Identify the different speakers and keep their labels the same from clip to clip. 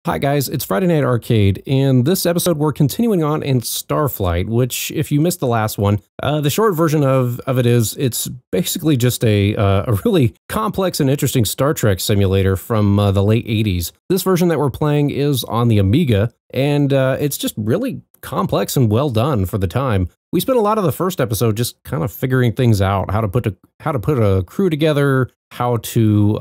Speaker 1: Hi guys, it's Friday Night Arcade, and this episode we're continuing on in Starflight, which, if you missed the last one, the short version of it is, it's basically just a really complex and interesting Star Trek simulator from the late 80s. This version that we're playing is on the Amiga, and it's just really complex and well done for the time. We spent a lot of the first episode just kind of figuring things out, how to put a crew together, how to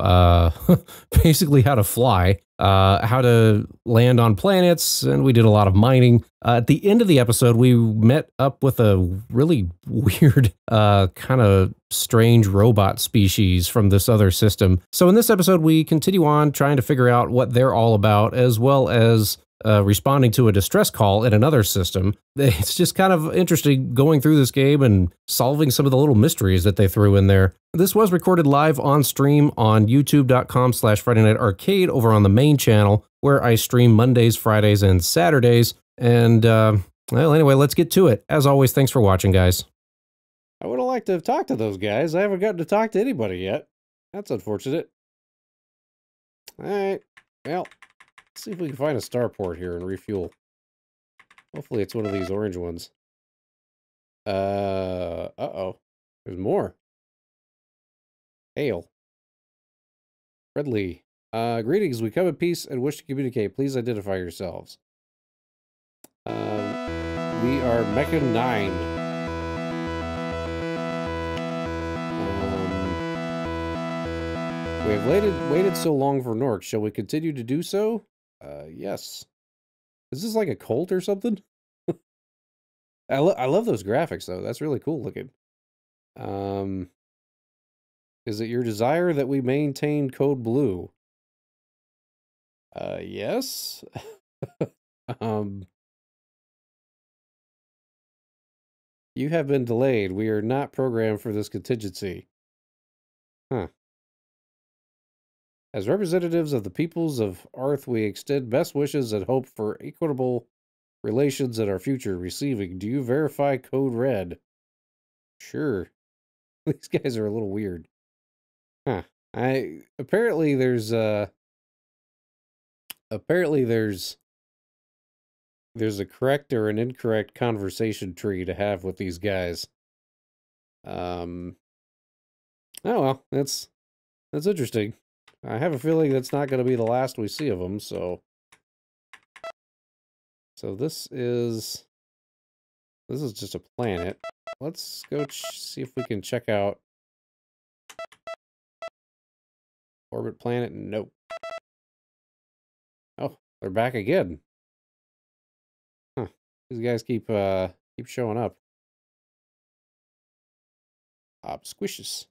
Speaker 1: basically how to fly, how to land on planets, and we did a lot of mining. At the end of the episode, we met up with a really weird, kind of strange robot species from this other system. So in this episode, we continue on trying to figure out what they're all about, as well as responding to a distress call in another system. It's just kind of interesting going through this game and solving some of the little mysteries that they threw in there. This was recorded live on stream on youtube.com/Friday Night Arcade over on the main channel, where I stream Mondays, Fridays, and Saturdays. And, well, anyway, let's get to it. As always, thanks for watching, guys.
Speaker 2: I would have liked to have talked to those guys. I haven't gotten to talk to anybody yet. That's unfortunate. Alright, well, let's see if we can find a starport here and refuel. Hopefully it's one of these orange ones. Uh-oh. There's more. Hail. Friendly. Greetings, we come in peace and wish to communicate. Please identify yourselves. We are Mechan 9. We have waited so long for Nork. Shall we continue to do so? Yes. Is this like a cult or something? I love those graphics, though. That's really cool looking. Is it your desire that we maintain code blue? Yes. You have been delayed. We are not programmed for this contingency. Huh. As representatives of the peoples of Earth, we extend best wishes and hope for equitable relations in our future. Receiving. Do you verify code red? Sure. These guys are a little weird. Huh. Apparently there's a correct or an incorrect conversation tree to have with these guys. Oh well, that's interesting. I have a feeling that's not going to be the last we see of them, so this is just a planet. Let's go see if we can check out orbit planet. Nope. Oh, they're back again. Huh. These guys keep showing up. Squishes.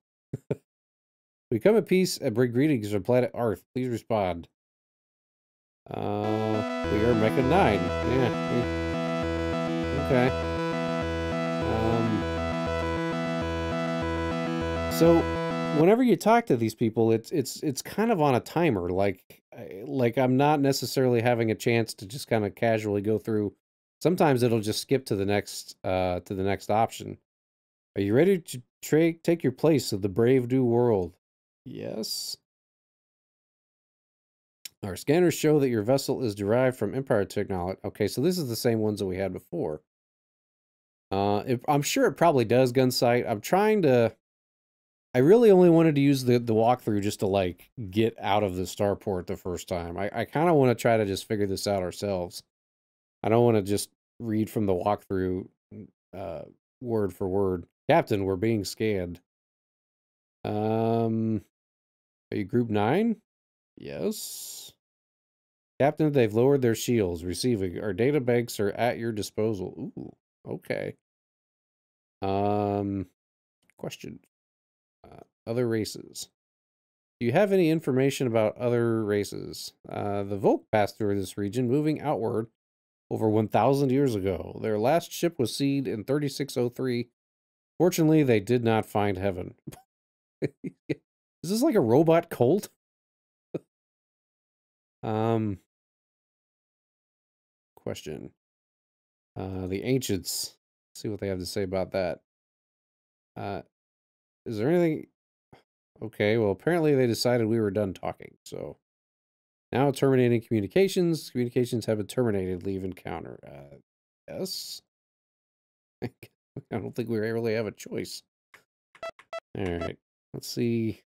Speaker 2: We come in peace and bring greetings from planet Earth. Please respond. We are Mechan 9. Yeah. Okay. So whenever you talk to these people, it's kind of on a timer. Like I'm not necessarily having a chance to just kind of casually go through. Sometimes it'll just skip to the next option. Are you ready to take your place in the brave new world? Yes. Our scanners show that your vessel is derived from Empire technology. Okay, so this is the same ones that we had before. I'm sure it probably does, Gunsight. I really only wanted to use the walkthrough just to, like, get out of the starport the first time. I kind of want to try to just figure this out ourselves. I don't want to just read from the walkthrough word for word. Captain, we're being scanned. Are you group 9? Yes. Captain, they've lowered their shields. Receiving. Our data banks are at your disposal. Ooh, okay. Question. Other races. Do you have any information about other races? The Volk passed through this region, moving outward over 1,000 years ago. Their last ship was seen in 3603. Fortunately, they did not find heaven. Is this like a robot cult? Question. The ancients. Let's see what they have to say about that. Is there anything? Okay, well, apparently they decided we were done talking, so Now terminating communications. Communications have been terminated. Leave encounter. Yes. I don't think we really have a choice. All right. Let's see.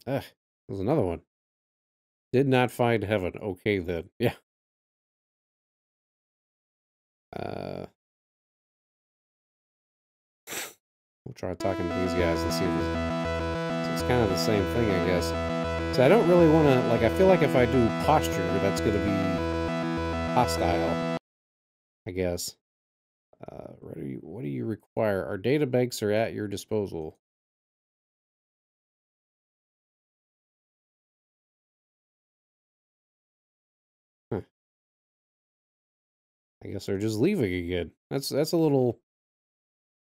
Speaker 2: There's another one. Did not find heaven. Okay, then. Yeah. We'll try talking to these guys and see if it's kind of the same thing, I guess. So I don't really want to, like, I feel like if I do posture, that's going to be hostile, I guess. What do you require? Our data banks are at your disposal. Huh. I guess they're just leaving again. That's a little,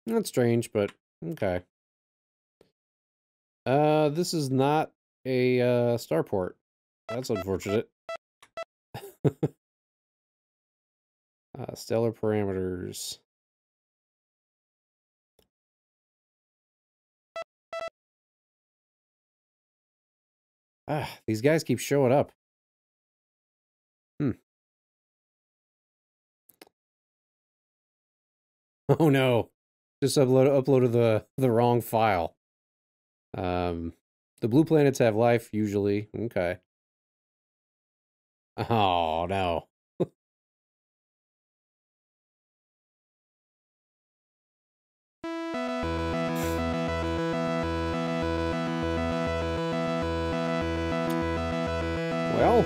Speaker 2: that's strange, but okay. This is not a starport. That's unfortunate. Stellar parameters. These guys keep showing up. Oh no. Just uploaded the wrong file. The blue planets have life usually. Okay. Oh no. Well,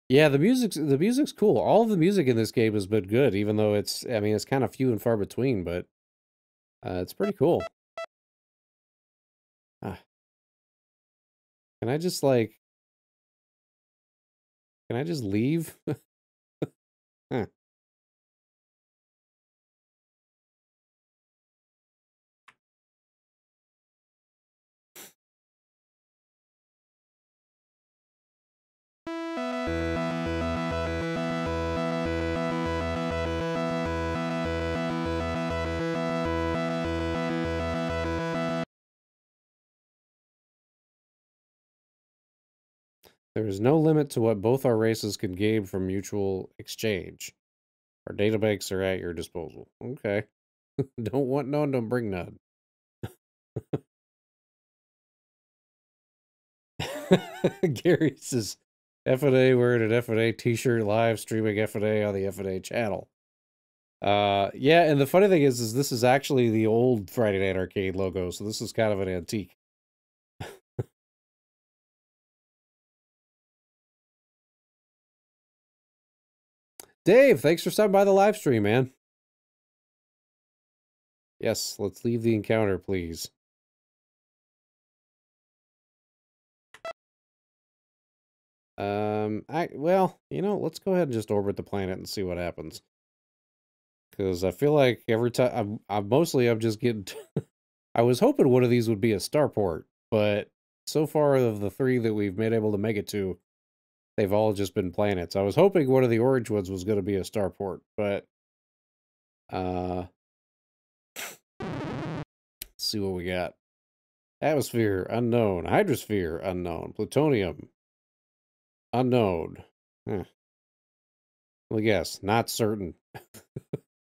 Speaker 2: yeah, the music's cool. All of the music in this game has been good, even though it's kind of few and far between, but it's pretty cool. Ah, can I just like can I just leave? Huh. There is no limit to what both our races can gain from mutual exchange. Our data banks are at your disposal. Okay. Don't want none, don't bring none. Gary says FNA wearing an FNA t-shirt live streaming FNA on the FNA channel. Yeah, and the funny thing is this is actually the old Friday Night Arcade logo, so this is kind of an antique. Dave, thanks for stopping by the live stream, man. Yes, let's leave the encounter, please. Well, let's go ahead and just orbit the planet and see what happens. Because I feel like every time I'm just getting. I was hoping one of these would be a starport, but so far of the three that we've been able to make it to, they've all just been planets. I was hoping one of the orange ones was going to be a starport, but let's see what we got. Atmosphere unknown, hydrosphere unknown, plutonium unknown. Huh. Well, yes, not certain.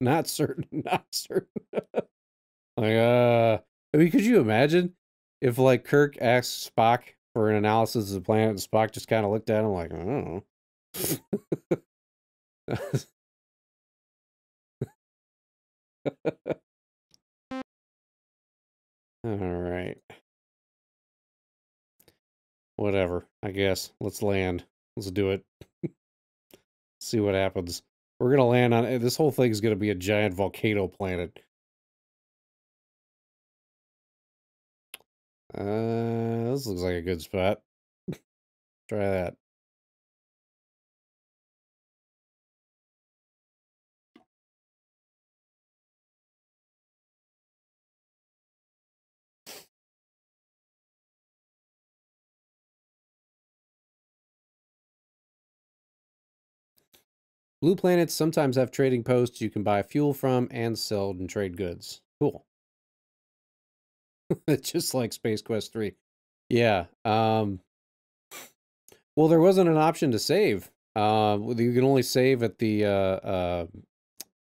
Speaker 2: Not certain. Not certain. Like, I mean, could you imagine if, like, Kirk asked Spock for an analysis of the planet, and Spock just kind of looked at him like, I don't know. All right. Whatever, I guess. Let's land. Let's do it. See what happens. We're gonna land on this whole thing's gonna be a giant volcano planet. This looks like a good spot. Try that. Blue planets sometimes have trading posts you can buy fuel from and sell and trade goods. Cool. Just like Space Quest 3. Yeah. Well, there wasn't an option to save. You can only save at the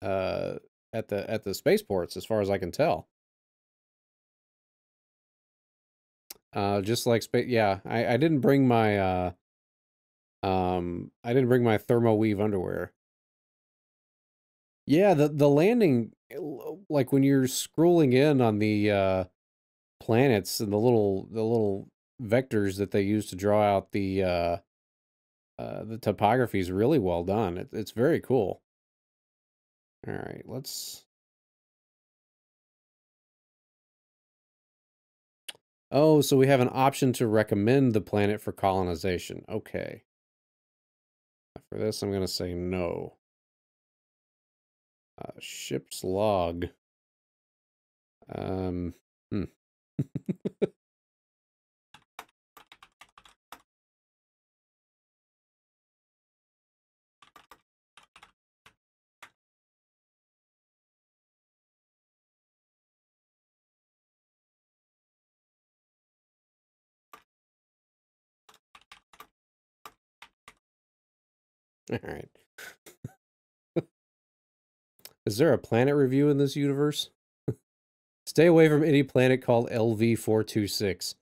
Speaker 2: at the spaceports, as far as I can tell. Just like space. Yeah, I didn't bring my I didn't bring my thermo weave underwear. Yeah, the landing, like when you're scrolling in on the planets and the little vectors that they use to draw out the topography is really well done. It's very cool. All right, let's. Oh, so we have an option to recommend the planet for colonization. Okay. For this, I'm gonna say no. Ship's log. Hmm. All right. Is there a planet review in this universe? Stay away from any planet called LV426.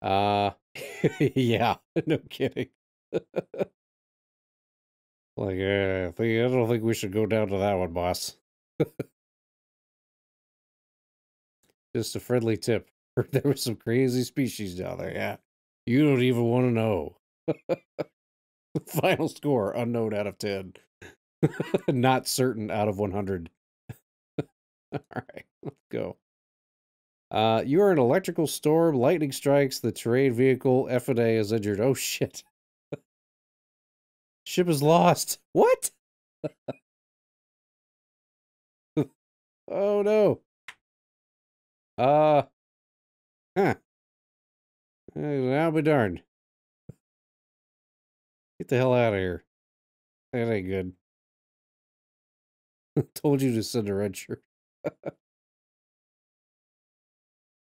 Speaker 2: Yeah, no kidding. Like, I don't think we should go down to that one, boss. Just a friendly tip. There was some crazy species down there. Yeah, you don't even want to know. Final score, unknown out of 10. Not certain out of 100. All right, let's go. You are an electrical storm. Lightning strikes the terrain vehicle. FA is injured. Oh, shit. Ship is lost. What? Oh, no. Huh. I'll be darned. Get the hell out of here. That ain't good. Told you to send a red shirt.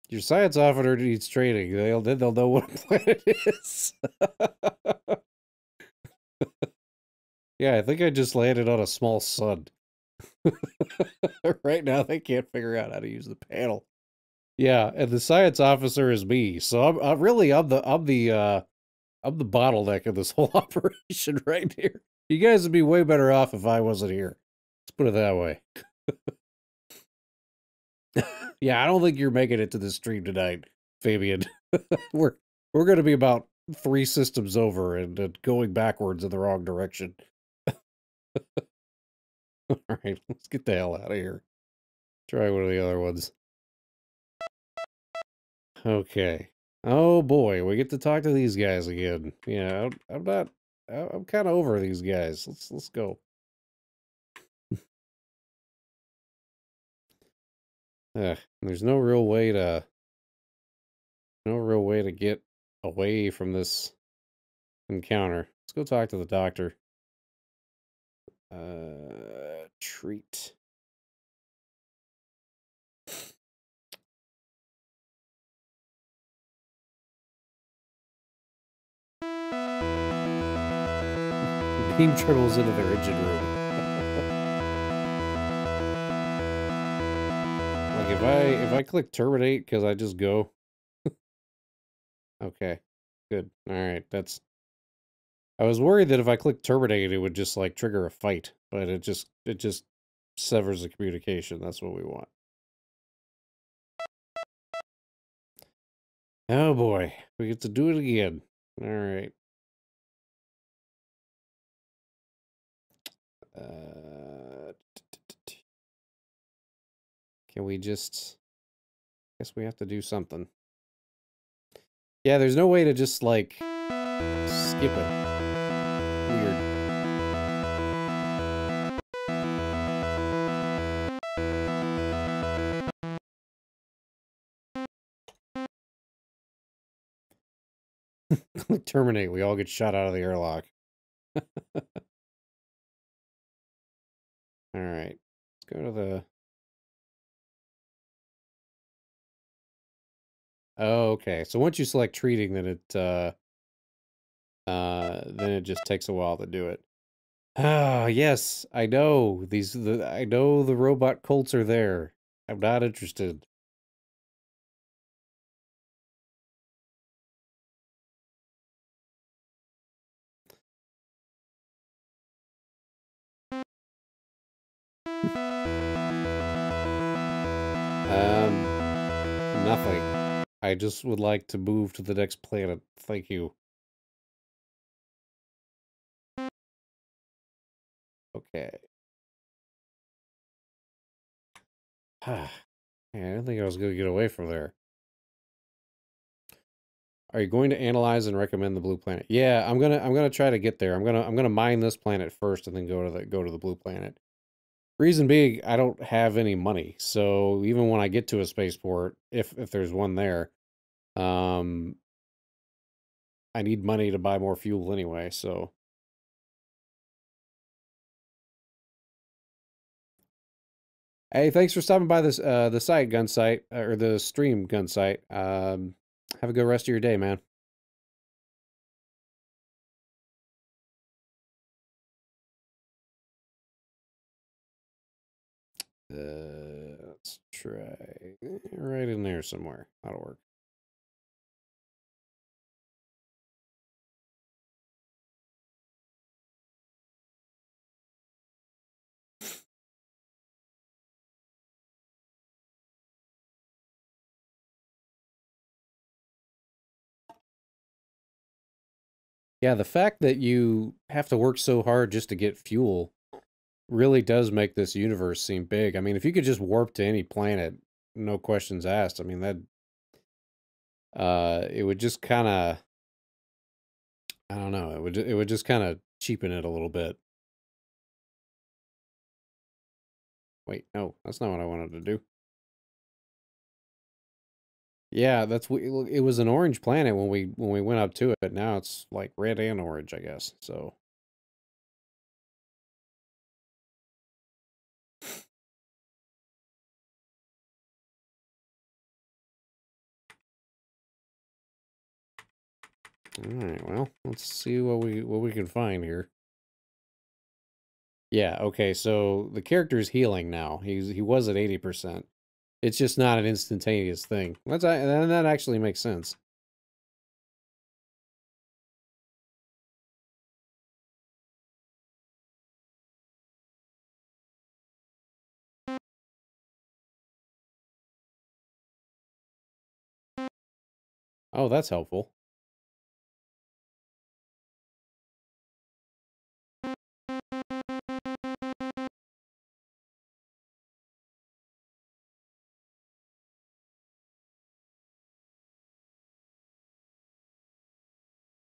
Speaker 2: Your science officer needs training. They'll know what planet it is. Yeah, I think I just landed on a small sun. Right now, they can't figure out how to use the panel. Yeah, and the science officer is me, so I'm really I'm the bottleneck of this whole operation right here. You guys would be way better off if I wasn't here. Let's put it that way. Yeah, I don't think you're making it to the stream tonight, Fabian. we're going to be about 3 systems over and going backwards in the wrong direction. All right, let's get the hell out of here. Try one of the other ones. Okay. Oh boy, we get to talk to these guys again. Yeah, I'm not. I'm kind of over these guys. Let's go. There's no real way to get away from this encounter. Let's go talk to the doctor. Treat. Beam trembles into their engine room. Like if I click terminate, because I just go. Okay, good. All right, that's. I was worried that if I click terminate, it would just like trigger a fight, but it just severs the communication. That's what we want. Oh boy, we get to do it again. All right. Can we just... Guess we have to do something. Yeah, there's no way to just, like, skip it. Weird. Click terminate. We all get shot out of the airlock. All right. Let's go to the... Oh, okay. So once you select treating, then it just takes a while to do it. Ah, yes, I know. I know the robot cults are there. I'm not interested. Nothing. I just would like to move to the next planet. Thank you. Okay. Man, I didn't think I was gonna get away from there. Are you going to analyze and recommend the blue planet? Yeah, I'm gonna try to get there. I'm gonna mine this planet first and then go to the blue planet. Reason being, I don't have any money. So even when I get to a spaceport, if there's one there, I need money to buy more fuel anyway, so. Hey, thanks for stopping by this the site gun site or the stream gun site. Have a good rest of your day, man. Let's try right in there somewhere. That'll work. Yeah, the fact that you have to work so hard just to get fuel really does make this universe seem big. I mean, if you could just warp to any planet, no questions asked, I mean, that it would just kind of, I don't know, it would just kind of cheapen it a little bit. Wait, no, that's not what I wanted to do. Yeah, it was an orange planet when we went up to it. Now it's like red and orange, I guess. So all right, well, let's see what we can find here. Yeah, okay, so the character is healing now. He was at 80%. It's just not an instantaneous thing. That actually makes sense. Oh, that's helpful.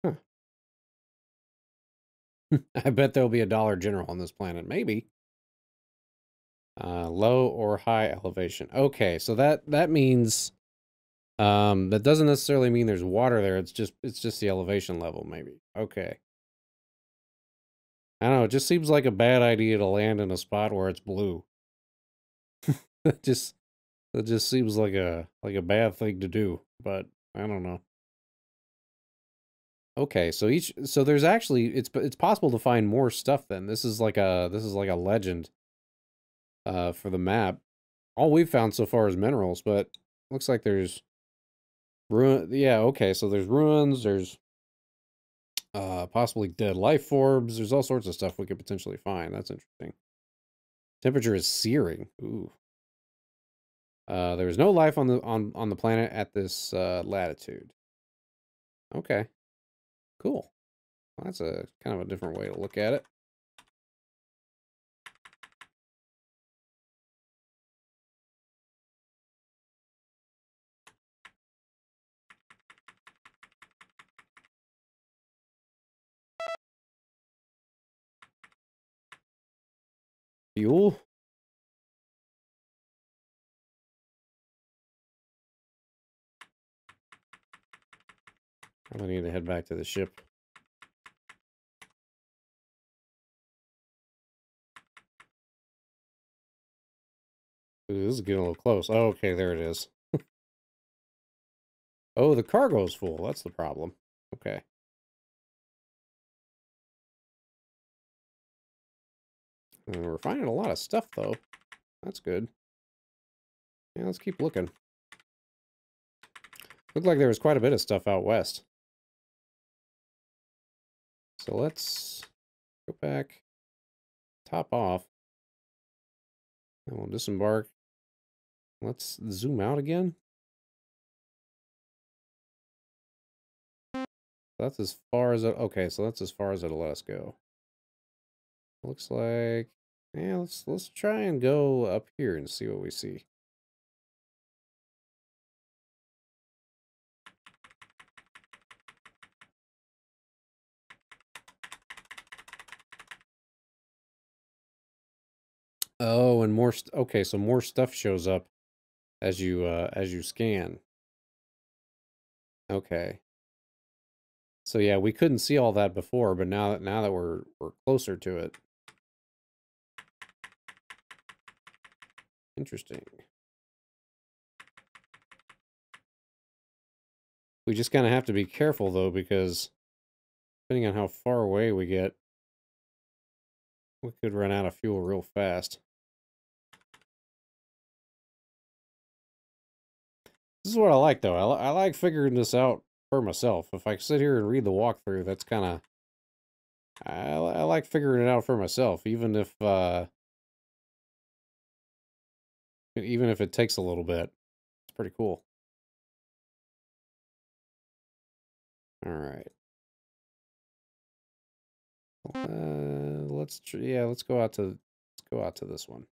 Speaker 2: Huh. I bet there'll be a Dollar General on this planet. Maybe. Low or high elevation. Okay, so that means that doesn't necessarily mean there's water there. It's just the elevation level, maybe. Okay. I don't know, it just seems like a bad idea to land in a spot where it's blue. It just seems like a bad thing to do, but I don't know. Okay, so there's actually it's possible to find more stuff then. This is like a legend for the map. All we've found so far is minerals, but looks like there's yeah, okay, so there's ruins, there's possibly dead life forms, there's all sorts of stuff we could potentially find. That's interesting. Temperature is searing. Ooh. There is no life on the planet at this latitude. Okay. Cool. Well, that's a kind of a different way to look at it. Fuel? I need to head back to the ship. Ooh, this is getting a little close. Oh, okay, there it is. Oh, the cargo's full. That's the problem. Okay. And we're finding a lot of stuff, though. That's good. Yeah, let's keep looking. Looked like there was quite a bit of stuff out west. So let's go back, top off, and we'll disembark. Let's zoom out again. That's as far as it, okay, so that's as far as it'll let us go. Looks like, yeah, let's try and go up here and see what we see. Oh, and more, okay, so more stuff shows up as you scan. Okay. So yeah, we couldn't see all that before, but now that we're closer to it. Interesting. We just kind of have to be careful though, because depending on how far away we get, we could run out of fuel real fast. This is what I like though. I like figuring this out for myself. If I sit here and read the walkthrough, that's kind of I like figuring it out for myself, even if it takes a little bit. It's pretty cool. All right. Let's go out to this one.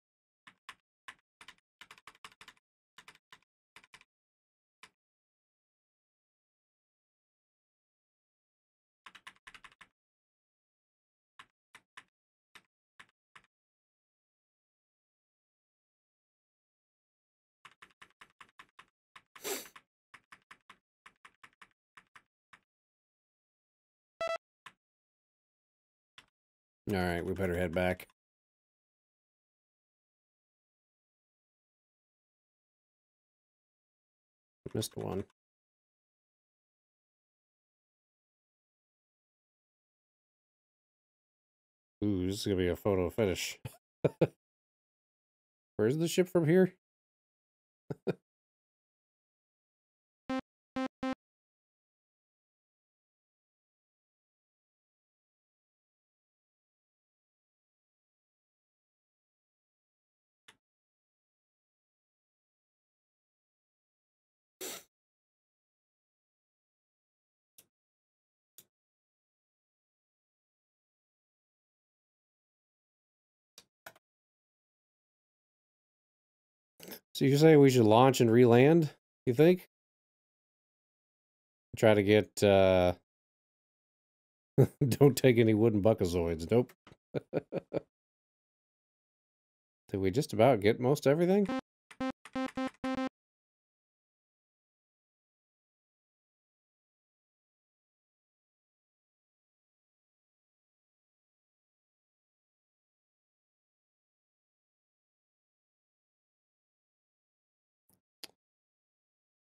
Speaker 2: All right, we better head back. Missed one. Ooh, this is gonna be a photo finish. Where's the ship from here? So you say we should launch and re-land, you think? Try to get, don't take any wooden buckazoids. Nope. Did we just about get most everything?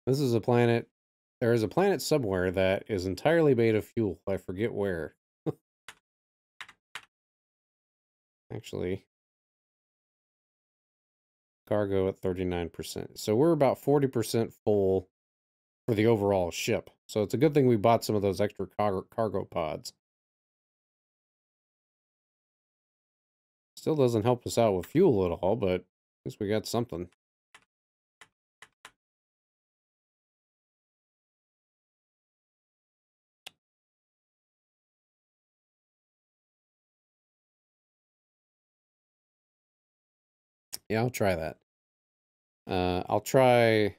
Speaker 2: This is a planet. There is a planet somewhere that is entirely made of fuel. I forget where. Actually, cargo at 39%. So we're about 40% full for the overall ship. So it's a good thing we bought some of those extra cargo pods. Still doesn't help us out with fuel at all, but at least we got something. Yeah, I'll try that. I'll try...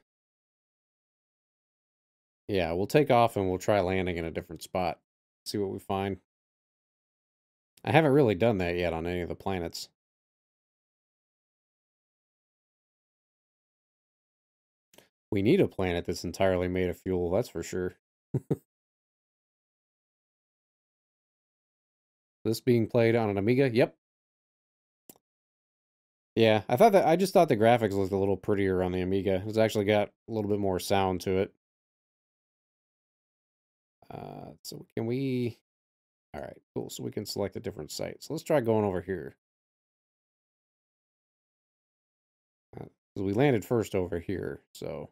Speaker 2: Yeah, we'll take off and we'll try landing in a different spot. See what we find. I haven't really done that yet on any of the planets. We need a planet that's entirely made of fuel, that's for sure. This being played on an Amiga? Yep. Yeah, I just thought the graphics looked a little prettier on the Amiga. It's actually got a little bit more sound to it. So can we... All right, cool. So we can select a different site. So let's try going over here. We landed first over here, so...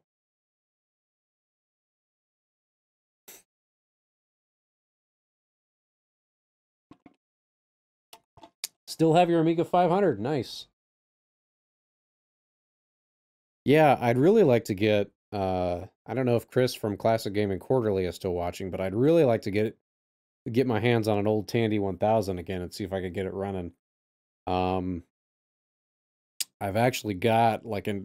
Speaker 2: Still have your Amiga 500. Nice. Yeah, I'd really like to get... I don't know if Chris from Classic Gaming Quarterly is still watching, but I'd really like to get my hands on an old Tandy 1000 again and see if I could get it running. I've actually got like a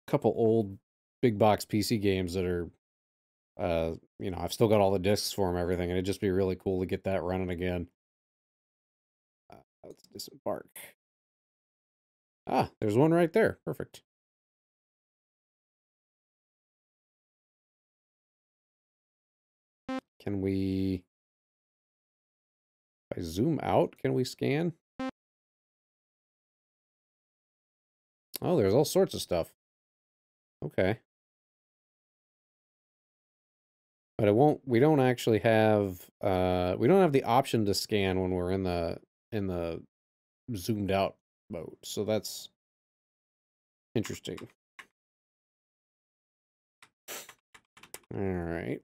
Speaker 2: couple old big box PC games that are, you know, I've still got all the discs for them, everything, and it'd just be really cool to get that running again. Let's disembark. Ah, there's one right there. Perfect. Can we... If I zoom out, can we scan? Oh, there's all sorts of stuff. Okay. But it won't, we don't actually have, we don't have the option to scan when we're in the zoomed out mode. So that's interesting. All right.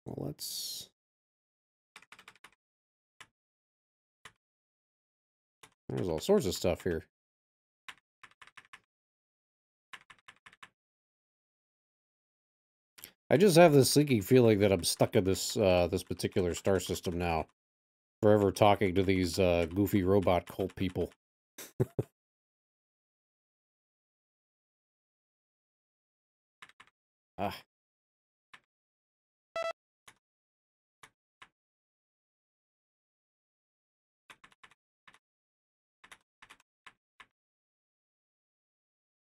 Speaker 2: Well, let's... There's all sorts of stuff here. I just have this sinking feeling that I'm stuck in this this particular star system now. Forever talking to these goofy robot cult people. Ah.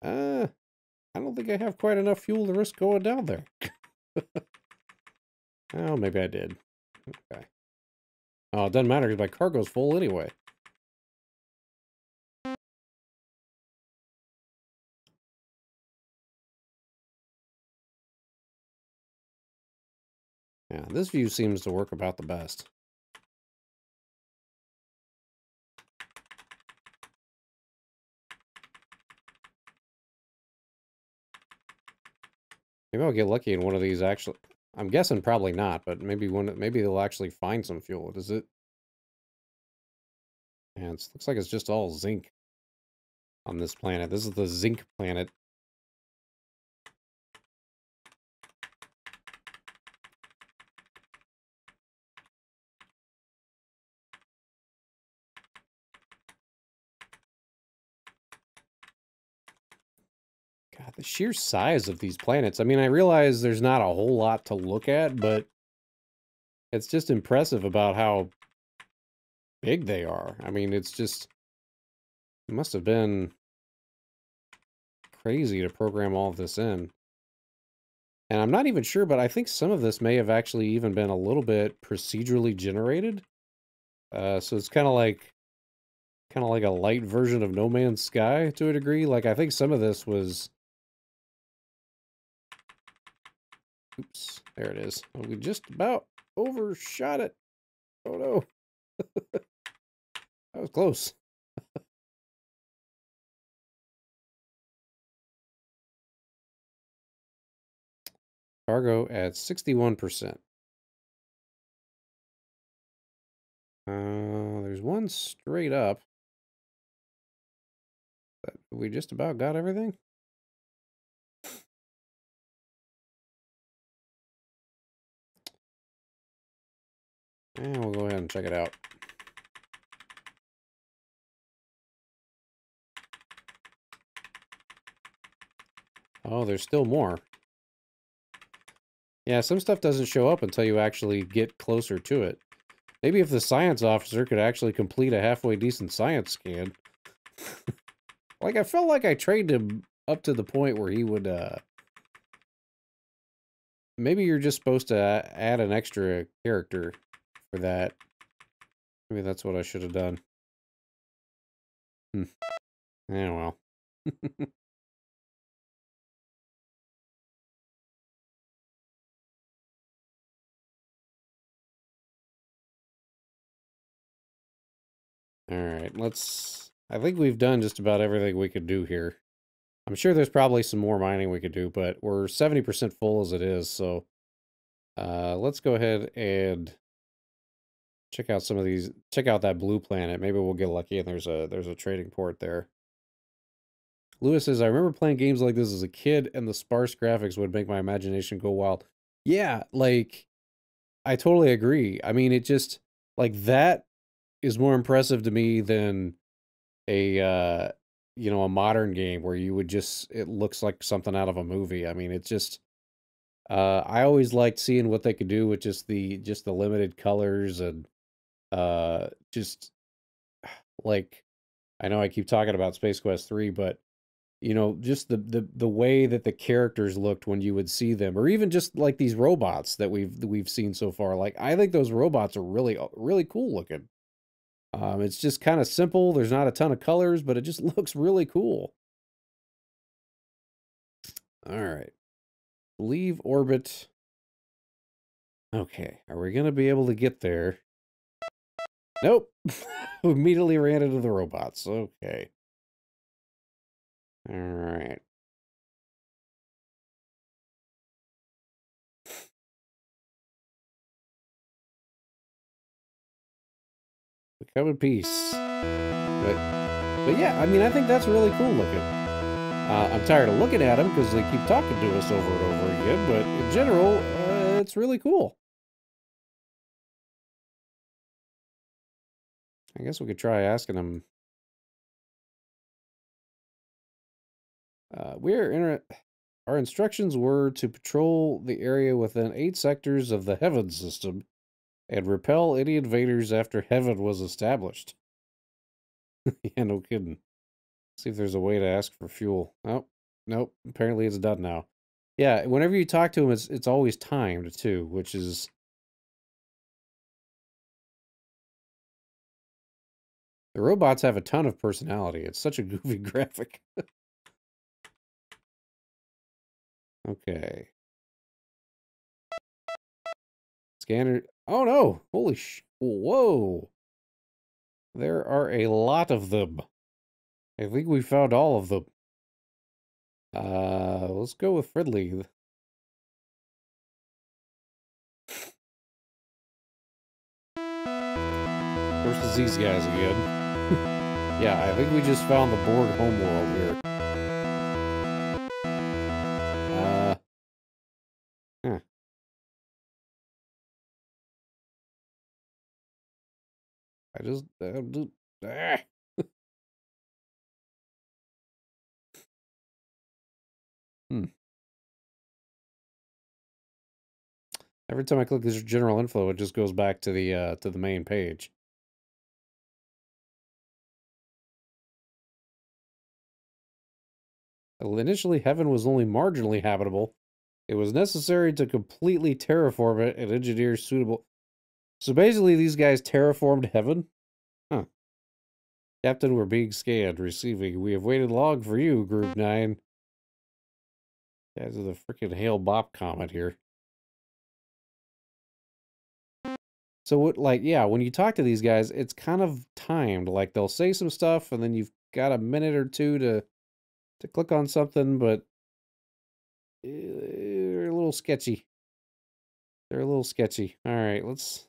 Speaker 2: I don't think I have quite enough fuel to risk going down there. Oh, maybe I did. Okay. Oh, it doesn't matter because my cargo's full anyway. Yeah, this view seems to work about the best. Maybe I'll get lucky in one of these actually. I'm guessing probably not, but maybe maybe they'll actually find some fuel. Does it? Yeah, it looks like it's just all zinc on this planet. This is the zinc planet. God, the sheer size of these planets. I mean, I realize there's not a whole lot to look at, but it's just impressive about how big they are. I mean, it's just... It must have been crazy to program all of this in. And I'm not even sure, but I think some of this may have actually even been a little bit procedurally generated. So it's kind of like a light version of No Man's Sky to a degree. Like, I think some of this was... Oops, there it is. Oh, we just about overshot it. Oh no. That was close. Cargo at 61%. There's one straight up. But we just about got everything. And we'll go ahead and check it out. Oh, there's still more. Yeah, some stuff doesn't show up until you actually get closer to it. Maybe if the science officer could actually complete a halfway decent science scan. Like, I felt like I trained him up to the point where he would maybe you're just supposed to add an extra character for that. Maybe that's what I should have done. Yeah, well. All right, I think we've done just about everything we could do here. I'm sure there's probably some more mining we could do, but we're 70% full as it is, so let's go ahead and check out some of these. Check out that blue planet. Maybe we'll get lucky and there's a trading port there. Lewis says, I remember playing games like this as a kid, and the sparse graphics would make my imagination go wild. Yeah, like, I totally agree. I mean, it just, like, that is more impressive to me than a, you know, a modern game where you would just, it looks like something out of a movie. I mean, it's just, I always liked seeing what they could do with just the limited colors and, just, like, I know I keep talking about Space Quest 3, but you know, just the way that the characters looked when you would see them, or even just like these robots that we've seen so far. Like, I think those robots are really cool looking. It's just kind of simple. There's not a ton of colors, but it just looks really cool. All right, leave orbit. Okay, are we gonna be able to get there? Nope. We immediately ran into the robots. Okay. All right. Come in peace. But yeah, I mean, I think that's really cool looking. I'm tired of looking at them because they keep talking to us over and over again, but in general, it's really cool. I guess we could try asking them. Our instructions were to patrol the area within 8 sectors of the Heaven system and repel any invaders after Heaven was established. Yeah, no kidding. See if there's a way to ask for fuel. Oh, nope. Apparently it's done now. Yeah, whenever you talk to him, it's always timed too, which is... The robots have a ton of personality. It's such a goofy graphic. Okay. Scanner. Oh no! Holy sh! Whoa! There are a lot of them. I think we found all of them. Let's go with friendly. Versus these guys again. Yeah, I think we just found the Borg homeworld here. Huh. I just... ah. Every time I click this general info, it just goes back to the main page. Well, initially, Heaven was only marginally habitable. It was necessary to completely terraform it and engineer suitable... So basically, these guys terraformed Heaven? Huh. Captain, we're being scanned. Receiving. We have waited long for you, Group 9. Guys are the freaking Hale-Bopp comet here. So, what, like, yeah, when you talk to these guys, it's kind of timed. Like, they'll say some stuff, and then you've got a minute or two to click on something, but they're a little sketchy. They're a little sketchy. All right, let's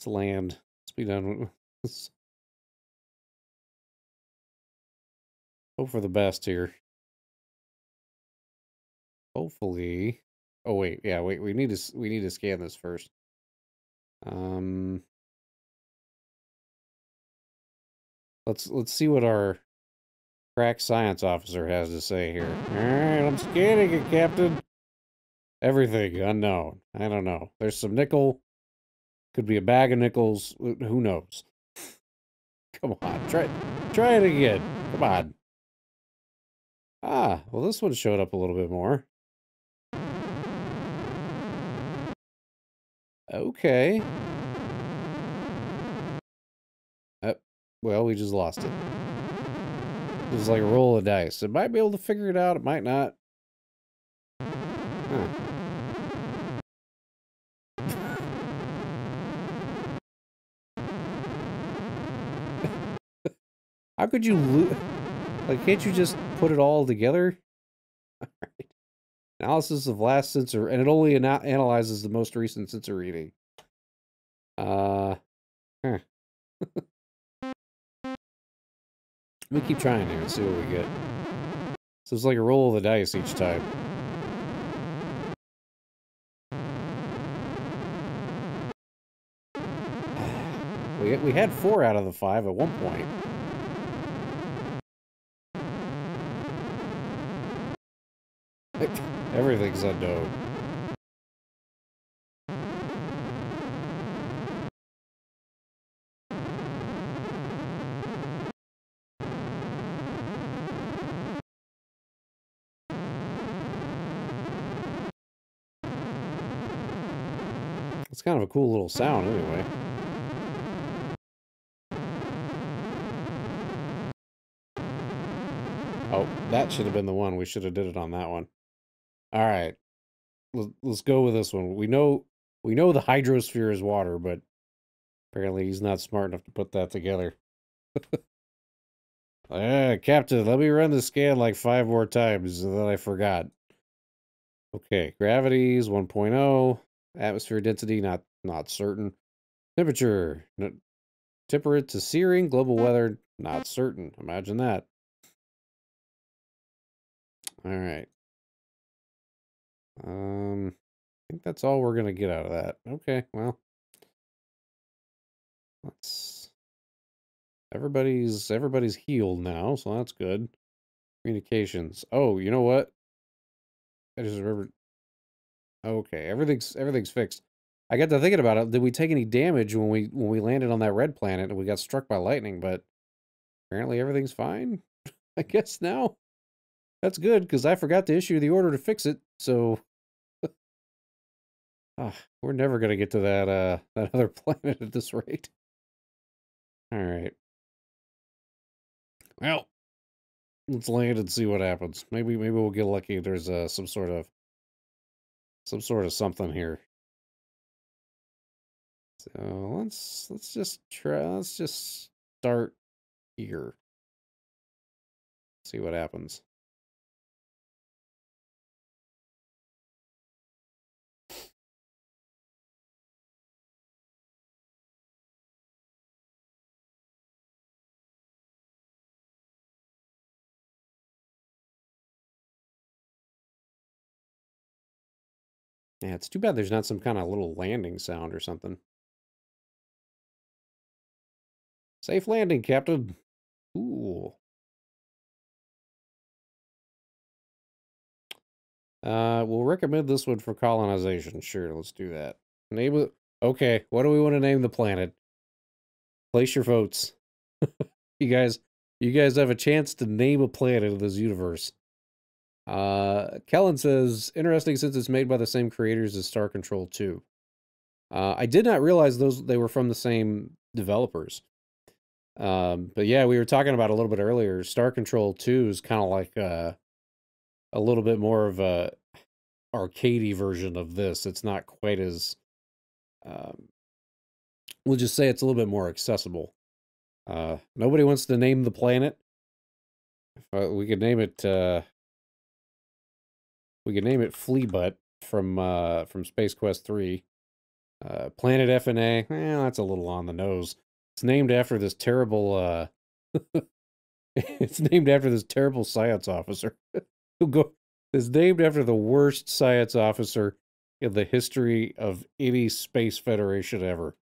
Speaker 2: land. Let's be done with this. Hope for the best here. Hopefully. Oh wait, yeah, wait. We need to scan this first. Let's see what our crack science officer has to say here. All right, I'm scanning it, Captain. Everything unknown. I don't know. There's some nickel. Could be a bag of nickels. Who knows? Come on, try it again. Come on. Ah, well, this one showed up a little bit more. Okay. Well, we just lost it. It was like a roll of dice. It might be able to figure it out. It might not. Huh. How could you lose? Like, can't you just put it all together? Alright. Analysis of last sensor, and it only analyzes the most recent sensor reading. Huh. We keep trying here and see what we get. So it's like a roll of the dice each time. We had 4 out of the 5 at one point. Everything's unknown. It's kind of a cool little sound anyway. Oh, that should have been the one. We should have did it on that one. All right. Let's go with this one. We know the hydrosphere is water, but apparently he's not smart enough to put that together. Captain, let me run the scan like 5 more times, and then I forgot. Okay, gravity's 1.0. Atmosphere density, not certain. Temperature, temperate to searing. Global weather, not certain. Imagine that. All right. I think that's all we're gonna get out of that. Okay, well, let's. Everybody's healed now, so that's good. Communications. Oh, you know what? I just remembered. Okay, everything's fixed. I got to thinking about it. Did we take any damage when we landed on that red planet and we got struck by lightning? But apparently everything's fine. I guess now. That's good because I forgot to issue the order to fix it. So we're never gonna get to that other planet at this rate. All right. Well, let's land and see what happens. Maybe we'll get lucky. There's some sort of something here. So let's just try. Let's just start here. See what happens. Yeah, it's too bad there's not some kind of little landing sound or something. Safe landing, Captain. Cool. We'll recommend this one for colonization. Sure, let's do that. Name it. Okay, what do we want to name the planet? Place your votes. You guys have a chance to name a planet in this universe. Kellen says, interesting since it's made by the same creators as Star Control 2. I did not realize they were from the same developers. But yeah, we were talking about a little bit earlier. Star Control 2 is kind of like a little bit more of a arcadey version of this. It's not quite as we'll just say it's a little bit more accessible. Nobody wants to name the planet. We could name it Fleabutt from Space Quest 3. Planet FNA, that's a little on the nose. It's named after this terrible it's named after this terrible science officer. It's named after the worst science officer in the history of any space federation ever.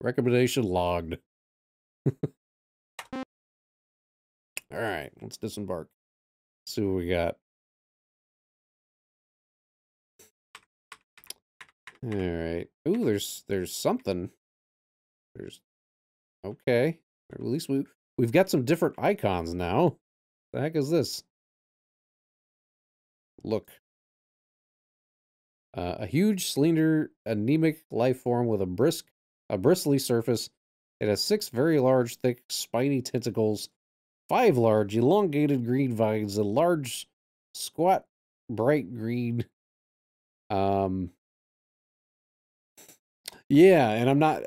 Speaker 2: Recommendation logged. All right, let's disembark. See what we got. All right. Ooh, there's something. Okay. Or at least we've got some different icons now. The heck is this? Look. A huge, slender, anemic life form with a bristly surface. It has 6 very large, thick, spiny tentacles, 5 large, elongated green vines, a large, squat, bright green. Um, yeah, and I'm not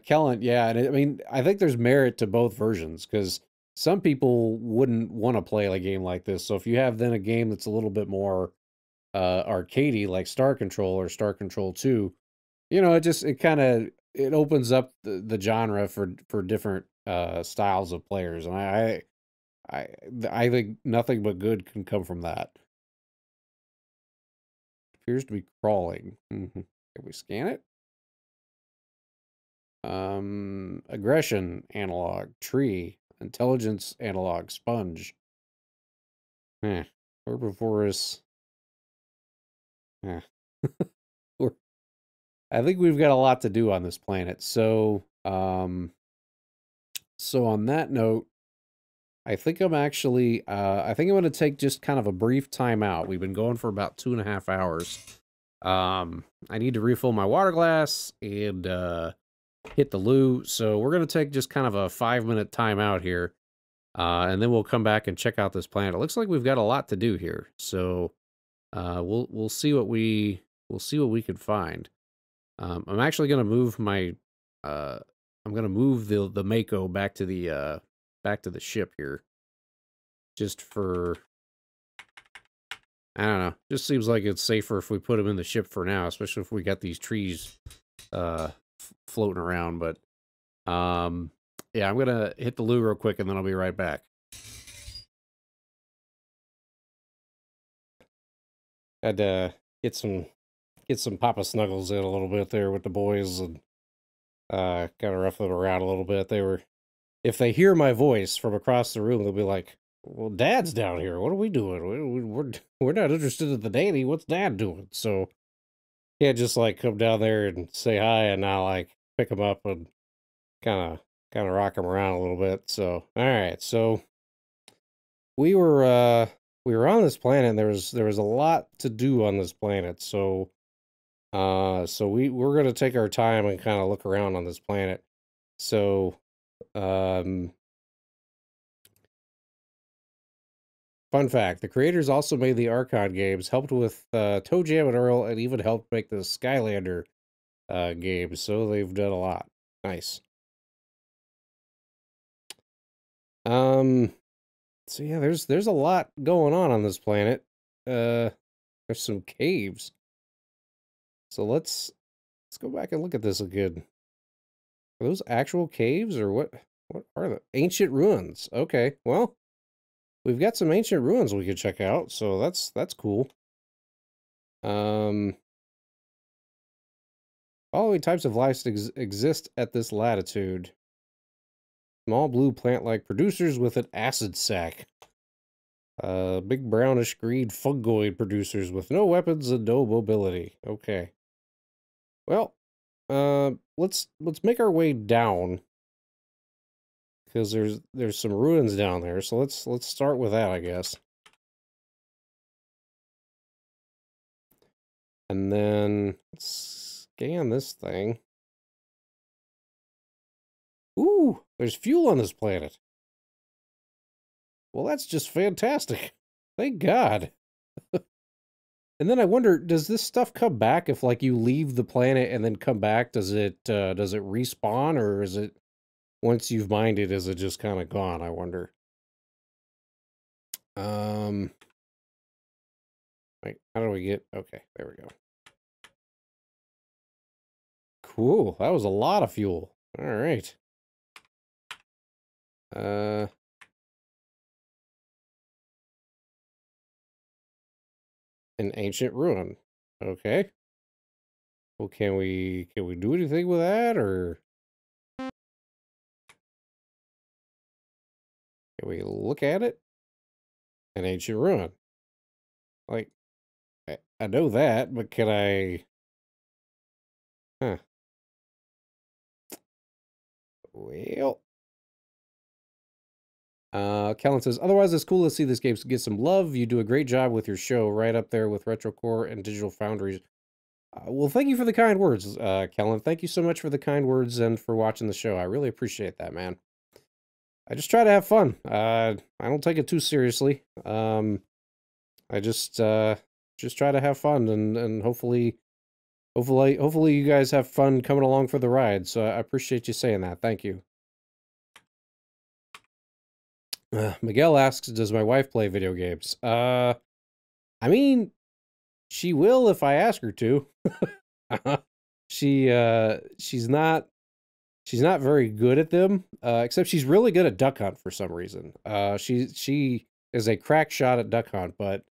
Speaker 2: Kellen. Yeah, and I mean, I think there's merit to both versions because some people wouldn't want to play a game like this. So if you have then a game that's a little bit more arcadey, like Star Control or Star Control 2, you know, it kind of it opens up the genre for different styles of players, and I I think nothing but good can come from that. Appears to be crawling. Can we scan it? Aggression analog, tree, intelligence analog, sponge. Herbivorous. Eh. I think we've got a lot to do on this planet. So on that note, I think I think I'm going to take just kind of a brief time out. We've been going for about 2.5 hours. I need to refill my water glass and hit the loo. So we're going to take just kind of a 5-minute time out here. And then we'll come back and check out this planet. It looks like we've got a lot to do here. So we'll see what we can find. I'm actually going to move my I'm going to move the Mako back to the ship here. Just for, I don't know. Just seems like it's safer if we put him in the ship for now, especially if we got these trees floating around. But yeah, I'm gonna hit the loo real quick and then I'll be right back. Had to get some Papa Snuggles in a little bit there with the boys and kind of rough them around a little bit. If they hear my voice from across the room, they'll be like, "Well, Dad's down here. What are we doing? We're not interested in the nanny. What's Dad doing?" So can't just like come down there and say hi and now like pick them up and kind of rock them around a little bit. So all right, so we were uh we were on this planet and there was a lot to do on this planet. So we're gonna take our time and kind of look around on this planet. So um fun fact, the creators also made the Archon games, helped with Toe Jam and Earl, and even helped make the Skylander games, so they've done a lot. Nice. Um, so yeah, there's a lot going on this planet. There's some caves. So let's go back and look at this again. Are those actual caves or what? What are the ancient ruins? Okay, well, we've got some ancient ruins we could check out, so that's cool. Following types of life exist at this latitude. Small blue plant-like producers with an acid sac. Big brownish green fungoid producers with no weapons and no mobility. Okay. Well, let's make our way down because there's some ruins down there. So let's start with that, I guess. And then let's scan this thing. Ooh, there's fuel on this planet. Well, that's just fantastic. Thank God. And then I wonder, does this stuff come back if like you leave the planet and then come back? Does it respawn, or is it once you've mined it, is it just kind of gone? I wonder. Wait, how do we get? Okay, there we go. Cool. That was a lot of fuel. All right. An ancient ruin. Okay. Well, can we do anything with that, or can we look at it? An ancient ruin. Like, I know that, but can I? Huh. Well. Kellen says, otherwise, it's cool to see this game get some love. You do a great job with your show, right up there with Retrocore and Digital Foundry's Well, thank you for the kind words, Kellen. Thank you so much for the kind words and for watching the show. I really appreciate that, man. I just try to have fun. I don't take it too seriously. I just try to have fun and hopefully you guys have fun coming along for the ride. So I appreciate you saying that. Thank you. Miguel asks, "Does my wife play video games?" I mean, she will if I ask her to. She's not very good at them. Except she's really good at Duck Hunt for some reason. She is a crack shot at Duck Hunt, but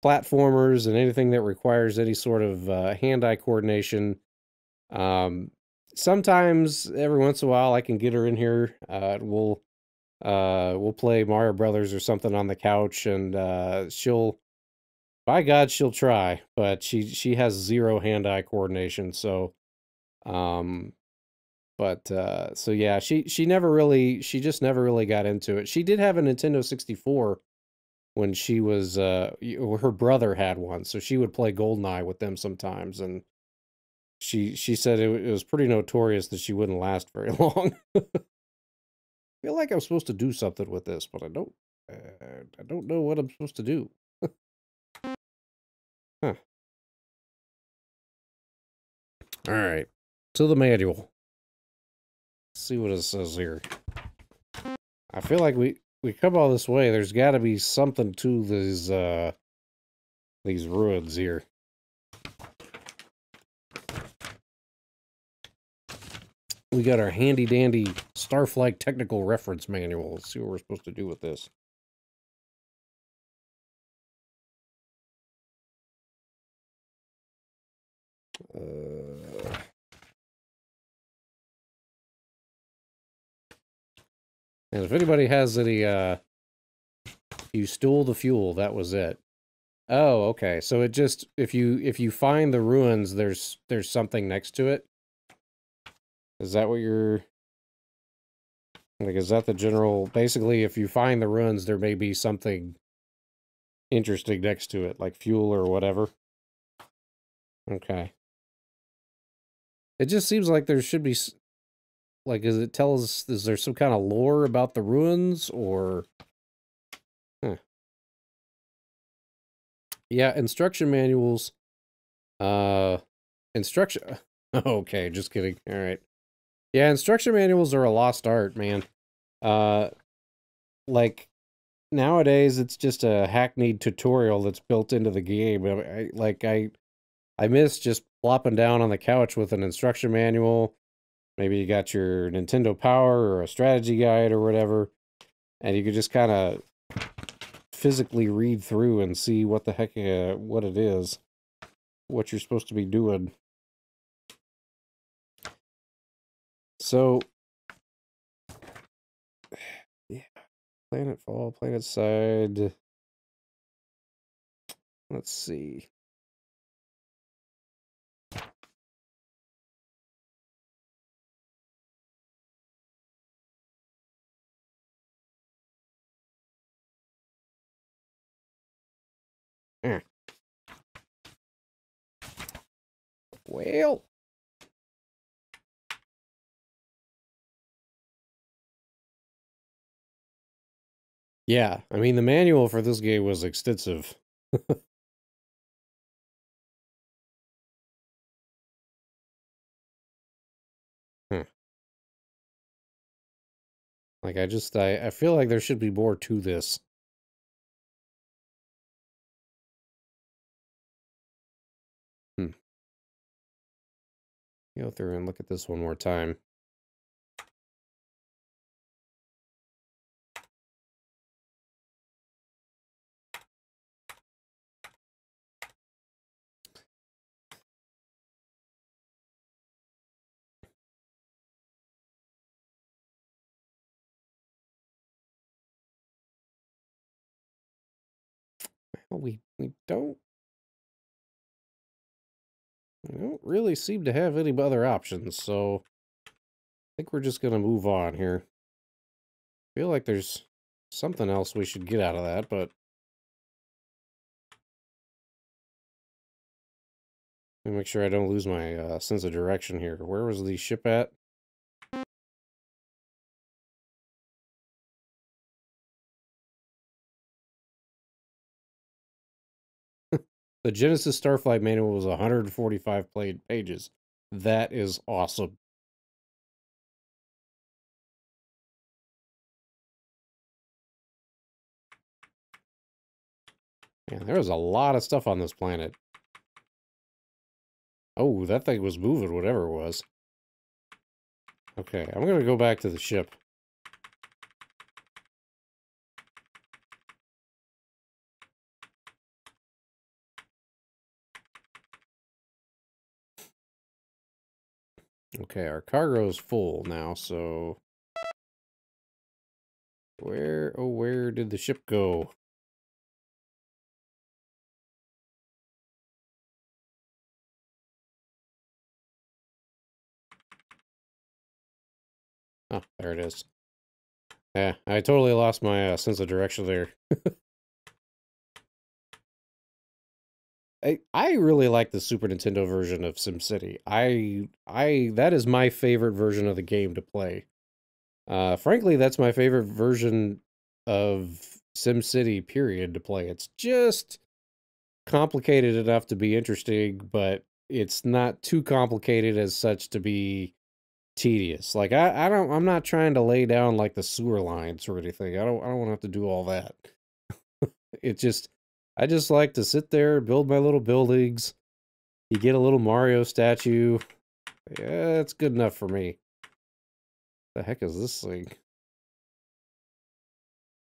Speaker 2: platformers and anything that requires any sort of hand-eye coordination. Sometimes, every once in a while, I can get her in here. We'll play Mario Brothers or something on the couch, and she'll, by God, she'll try. But she has zero hand-eye coordination. So, so yeah, she just never really got into it. She did have a Nintendo 64 when she was her brother had one, so she would play GoldenEye with them sometimes, and she said it was pretty notorious that she wouldn't last very long. I feel like I'm supposed to do something with this, but I don't know what I'm supposed to do. Huh. All right, to the manual. Let's see what it says here. I feel like we come all this way. There's got to be something to these ruins here. We got our handy dandy Starflight technical reference manual. Let's see what we're supposed to do with this. And if anybody has any, you stole the fuel, that was it. Oh, okay. So it just, if you find the ruins, there's something next to it. Is that what you're, like, is that the general, basically, if you find the ruins, there may be something interesting next to it, like fuel or whatever? Okay. It just seems like there should be, like, is there some kind of lore about the ruins, or... Huh. Yeah, instruction manuals, instruction... Okay, just kidding. All right. Yeah, instruction manuals are a lost art, man. Like, nowadays, it's just a hackneyed tutorial that's built into the game. I miss just plopping down on the couch with an instruction manual. Maybe you got your Nintendo Power or a strategy guide or whatever, and you could just kind of physically read through and see what the heck, what it is, what you're supposed to be doing. So, yeah, Planetfall, Planetside. Let's see. Well, yeah, I mean, the manual for this game was extensive. Huh. Like, I feel like there should be more to this. Go through and look at this one more time. Well, we don't really seem to have any other options, so I think we're just gonna move on here. I feel like there's something else we should get out of that, but Let me make sure I don't lose my sense of direction here. Where was the ship at? The Genesis Starflight manual was 145 pages. That is awesome. Man, there was a lot of stuff on this planet. Oh, that thing was moving, whatever it was. Okay, I'm gonna go back to the ship. Okay, our cargo is full now, so... where did the ship go? Oh, there it is. Yeah, I totally lost my sense of direction there. I really like the Super Nintendo version of SimCity. That is my favorite version of the game to play. Frankly, that's my favorite version of SimCity, period, to play. It's just complicated enough to be interesting, but it's not too complicated as such to be tedious. Like I'm not trying to lay down like the sewer lines or anything. I don't want to have to do all that. I just like to sit there, build my little buildings. You get a little Mario statue. Yeah, it's good enough for me. The heck is this thing?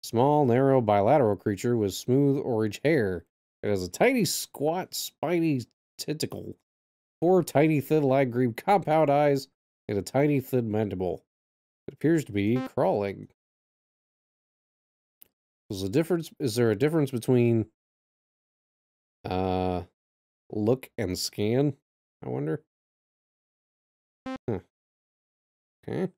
Speaker 2: Small, narrow, bilateral creature with smooth orange hair. It has a tiny, squat, spiny tentacle, 4 tiny, thin, light green compound eyes, and a tiny, thin mandible. It appears to be crawling. Is there a difference between look and scan? I wonder. Huh. Okay.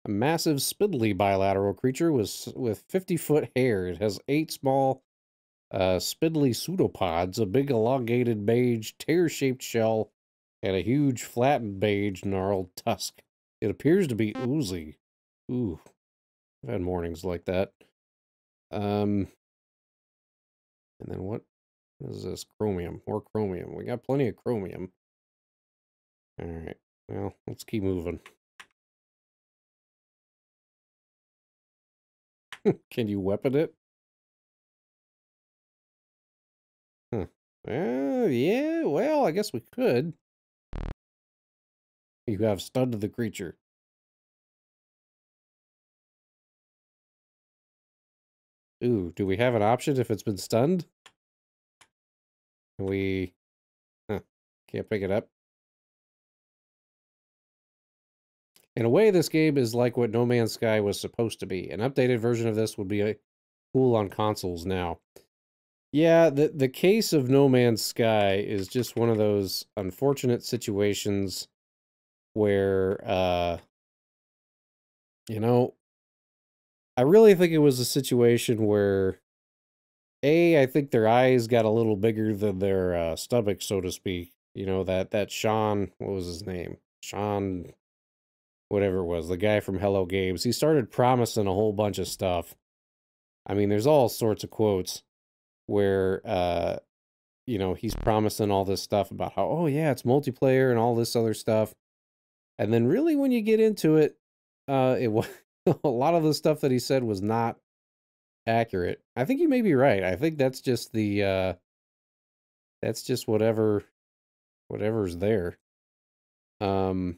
Speaker 2: A massive, spindly bilateral creature with 50-foot hair. It has 8 small, spindly pseudopods, a big elongated beige, tear-shaped shell, and a huge, flattened beige, gnarled tusk. It appears to be oozy. Ooh, I've had mornings like that. And then what is this? Chromium. More chromium. We got plenty of chromium. Alright, well, let's keep moving. Can you weapon it? Huh. Yeah, well, I guess we could. You have stunned the creature. Ooh, do we have an option if it's been stunned? Can we... Huh. Can't pick it up. In a way, this game is like what No Man's Sky was supposed to be. An updated version of this would be cool on consoles now. Yeah, the case of No Man's Sky is just one of those unfortunate situations where, you know, I really think it was a situation where, I think their eyes got a little bigger than their stomach, so to speak. You know, that Sean, what was his name? Sean, whatever it was, the guy from Hello Games. He started promising a whole bunch of stuff. I mean, there's all sorts of quotes where, you know, he's promising all this stuff about how, oh yeah, it's multiplayer and all this other stuff. And then really when you get into it, it was a lot of the stuff that he said was not accurate. I think you may be right. I think that's just that's just whatever's there. And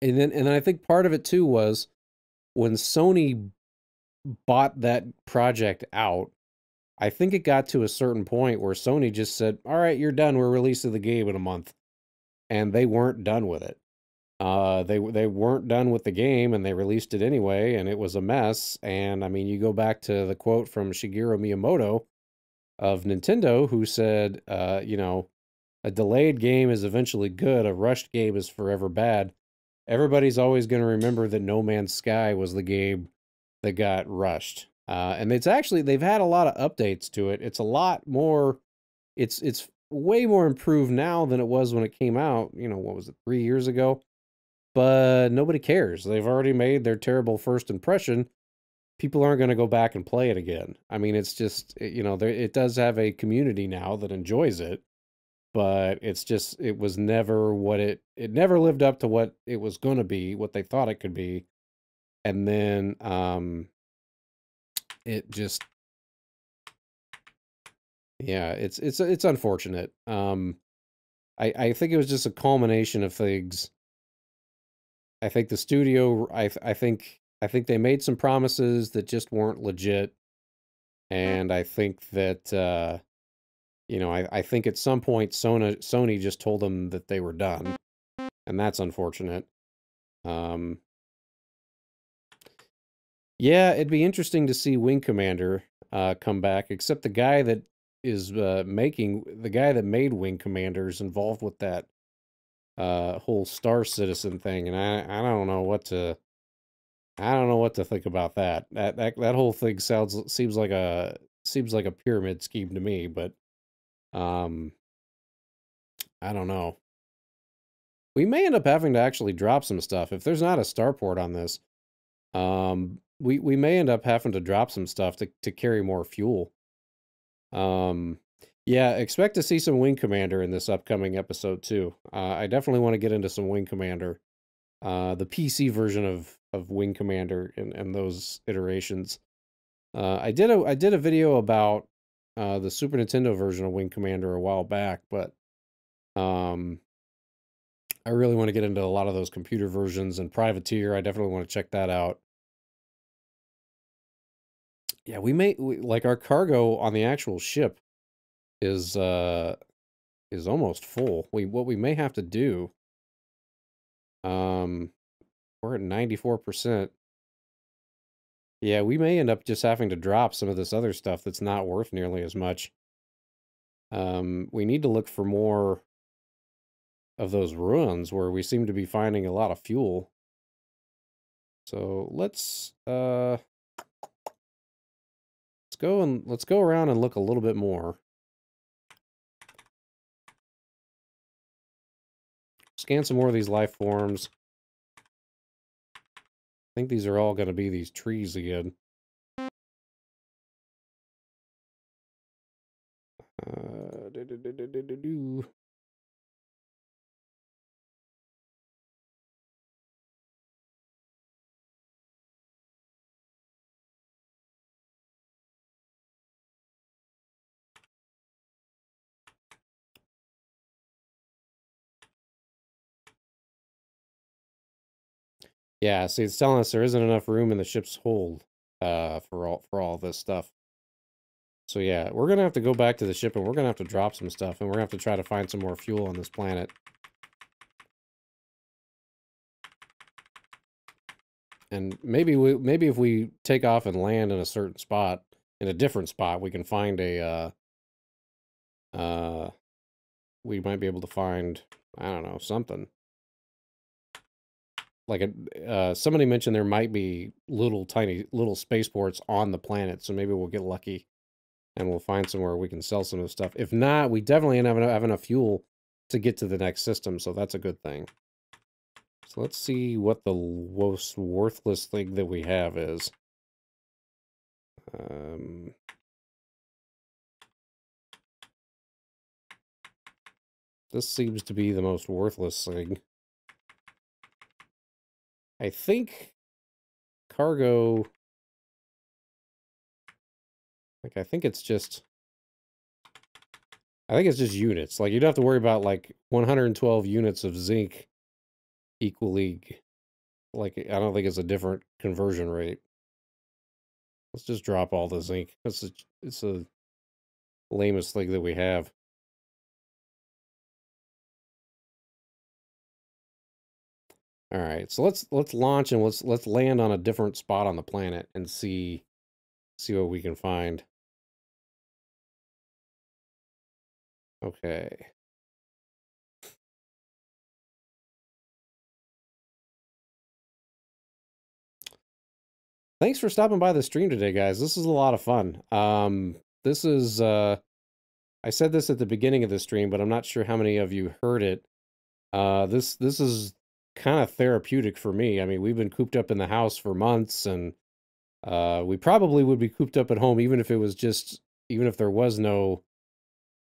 Speaker 2: then I think part of it too was when Sony bought that project out, I think it got to a certain point where Sony just said, all right, you're done. We're releasing the game in a month. And they weren't done with it. They weren't done with the game, and they released it anyway, and it was a mess. And I mean, you go back to the quote from Shigeru Miyamoto of Nintendo, who said, you know, a delayed game is eventually good, a rushed game is forever bad. Everybody's always going to remember that No Man's Sky was the game that got rushed. And it's actually, they've had a lot of updates to it. It's a lot more, it's way more improved now than it was when it came out, you know, what was it, 3 years ago? But nobody cares. They've already made their terrible first impression. People aren't going to go back and play it again. I mean, it's just, you know, it does have a community now that enjoys it, but it's just, it was never what it never lived up to what it was going to be, what they thought it could be. And then, it just, yeah, it's unfortunate. I think it was just a culmination of things. I think the studio, I think they made some promises that just weren't legit. And I think that, you know, I think at some point Sony just told them that they were done, and that's unfortunate. Um, yeah, it'd be interesting to see Wing Commander come back, except the guy that is the guy that made Wing Commander is involved with that whole Star Citizen thing, and I don't know what to think about that. That whole thing seems like a pyramid scheme to me, but um, I don't know. We may end up having to actually drop some stuff if there's not a starport on this. We may end up having to drop some stuff to carry more fuel. Yeah, expect to see some Wing Commander in this upcoming episode too. I definitely want to get into some Wing Commander. The PC version of Wing Commander and those iterations. I did a video about the Super Nintendo version of Wing Commander a while back, but um, I really want to get into a lot of those computer versions, and Privateer. I definitely want to check that out. Yeah, like our cargo on the actual ship is almost full. What we may have to do, um we're at 94%. Yeah, we may end up just having to drop some of this other stuff that's not worth nearly as much. We need to look for more of those ruins where we seem to be finding a lot of fuel. So let's go around and look a little bit more. Scan some more of these life forms. I think these are all going to be these trees again. Uh, do, do, do, do, do, do, do. Yeah, see, it's telling us there isn't enough room in the ship's hold for all this stuff. So yeah, we're gonna have to go back to the ship and we're gonna have to drop some stuff and we're gonna have to try to find some more fuel on this planet. And maybe if we take off and land in a certain spot, in a different spot, we can find we might be able to find, I don't know, something. Like somebody mentioned there might be tiny little spaceports on the planet, so maybe we'll get lucky and we'll find somewhere we can sell some of the stuff. If not, we definitely have enough fuel to get to the next system, so that's a good thing. So let's see what the most worthless thing that we have is. This seems to be the most worthless thing. I think cargo... I think it's just units. Like, you'd have to worry about, like, 112 units of zinc equally... Like, I don't think it's a different conversion rate. Let's just drop all the zinc. It's the lamest thing that we have. All right, so let's launch and let's land on a different spot on the planet and see what we can find. Okay. Thanks for stopping by the stream today, guys. This is a lot of fun. This is I said this at the beginning of the stream, but I'm not sure how many of you heard it. This is kind of therapeutic for me. I mean, we've been cooped up in the house for months, and we probably would be cooped up at home even if it was just, even if there was no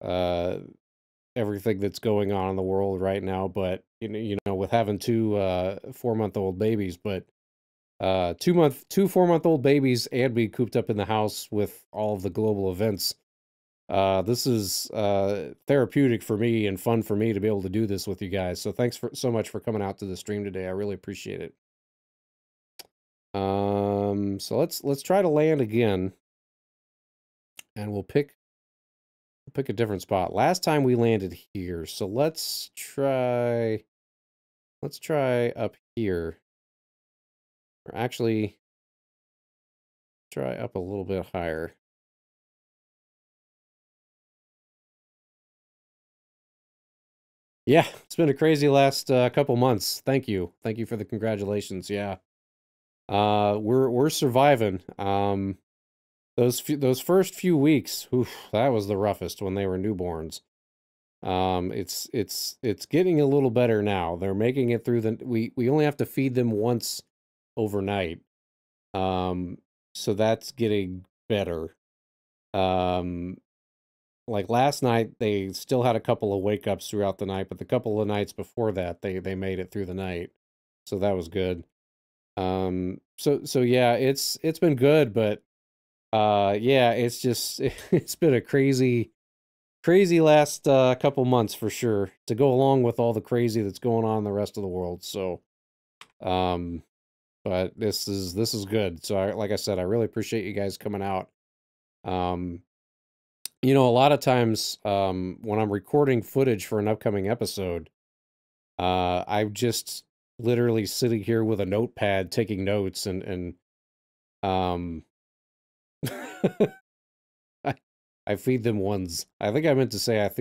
Speaker 2: uh everything that's going on in the world right now. But with having two 4-month-old babies, but 2 4-month-old babies and be cooped up in the house with all of the global events. This is therapeutic for me and fun for me to be able to do this with you guys. So thanks so much for coming out to the stream today. I really appreciate it. So let's try to land again, and we'll pick a different spot. Last time we landed here, so let's try up here. Or actually, try up a little bit higher. Yeah, it's been a crazy last couple months. Thank you for the congratulations. Yeah, we're surviving. Those first few weeks, oof, that was the roughest when they were newborns. It's getting a little better now. They're making it through the. We only have to feed them once overnight. So that's getting better. Like last night, they still had a couple of wake ups throughout the night, but the couple of nights before that, they made it through the night, so that was good. So yeah, it's been good, but yeah, it's just it's been a crazy last couple months for sure, to go along with all the crazy that's going on in the rest of the world. So, but this is good. So like I said, I really appreciate you guys coming out. A lot of times, when I'm recording footage for an upcoming episode, I'm just literally sitting here with a notepad taking notes, and um, I feed them once. I think I meant to say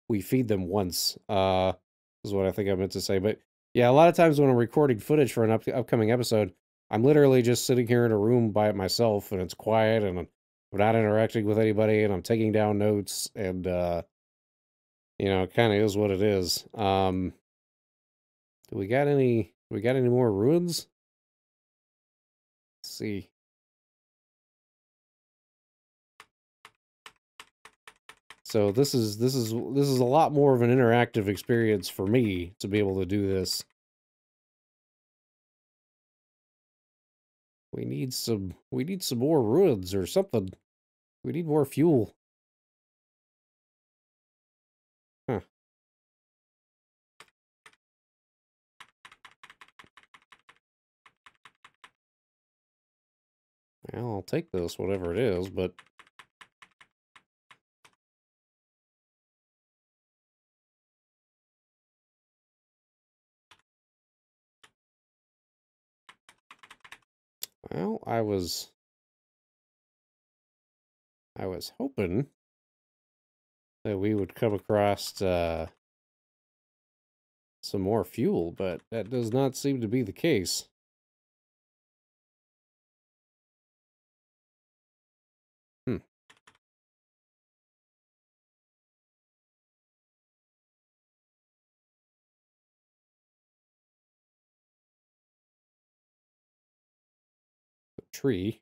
Speaker 2: we feed them once. Is what I think I meant to say. But yeah, a lot of times when I'm recording footage for an upcoming episode, I'm literally just sitting here in a room by myself, and it's quiet, and I'm not interacting with anybody, and I'm taking down notes, and it kind of is what it is. Do we got any more ruins? Let's see. So this is a lot more of an interactive experience for me to be able to do this. We need some more ruins or something. We need more fuel. Huh. Well, I'll take this, whatever it is, but well, I was hoping that we would come across some more fuel, but that does not seem to be the case. Tree.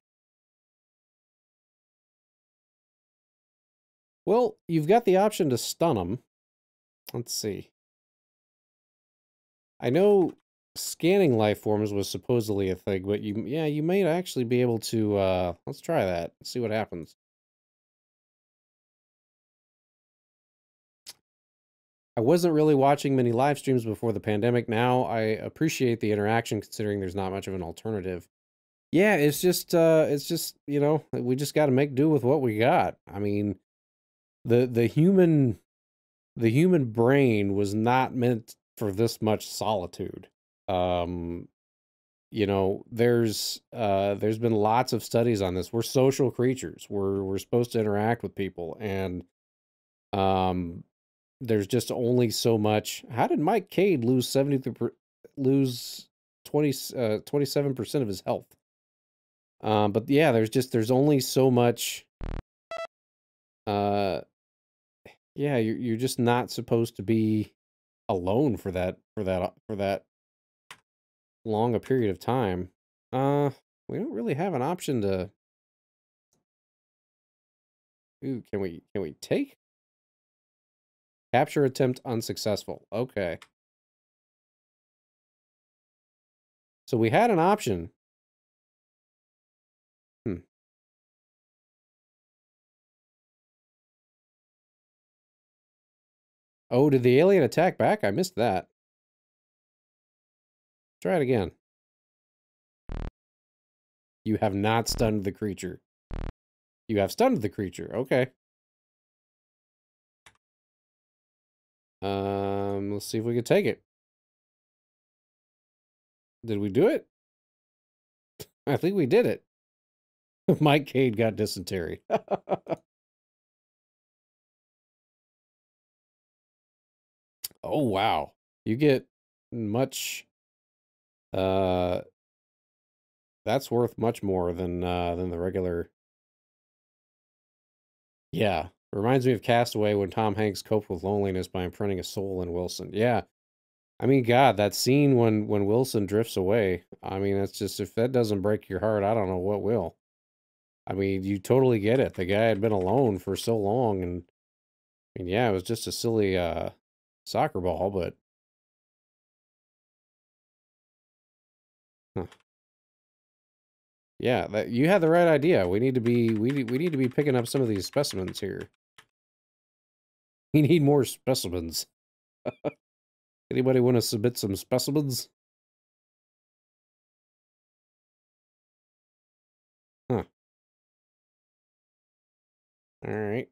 Speaker 2: Well, you've got the option to stun them. Let's see. I know scanning life forms was supposedly a thing, but you may actually be able to, let's try that. See what happens. I wasn't really watching many live streams before the pandemic. Now I appreciate the interaction, considering there's not much of an alternative. Yeah, it's just we just got to make do with what we got. I mean, the human brain was not meant for this much solitude. There's been lots of studies on this. We're social creatures. We're supposed to interact with people, and there's just only so much. How did Mike Cade lose 27% of his health? But yeah, there's only so much. Yeah, you're just not supposed to be alone for that long a period of time. We don't really have an option to. Ooh, can we take? Capture attempt unsuccessful. Okay. So we had an option. Hmm. Oh, did the alien attack back? I missed that. Try it again. You have not stunned the creature. You have stunned the creature. Okay. Let's see if we can take it. Did we do it? I think we did it. Mike Cade got dysentery. Oh, wow. You get much, uh, that's worth much more than the regular. Yeah. Reminds me of Castaway when Tom Hanks coped with loneliness by imprinting a soul in Wilson. Yeah. I mean, God, that scene when Wilson drifts away. I mean, that's just, if that doesn't break your heart, I don't know what will. I mean, you totally get it. The guy had been alone for so long, and I mean, yeah, it was just a silly soccer ball, but huh. Yeah, that you had the right idea. We need to be picking up some of these specimens here. We need more specimens. Anybody want to submit some specimens? Huh. All right.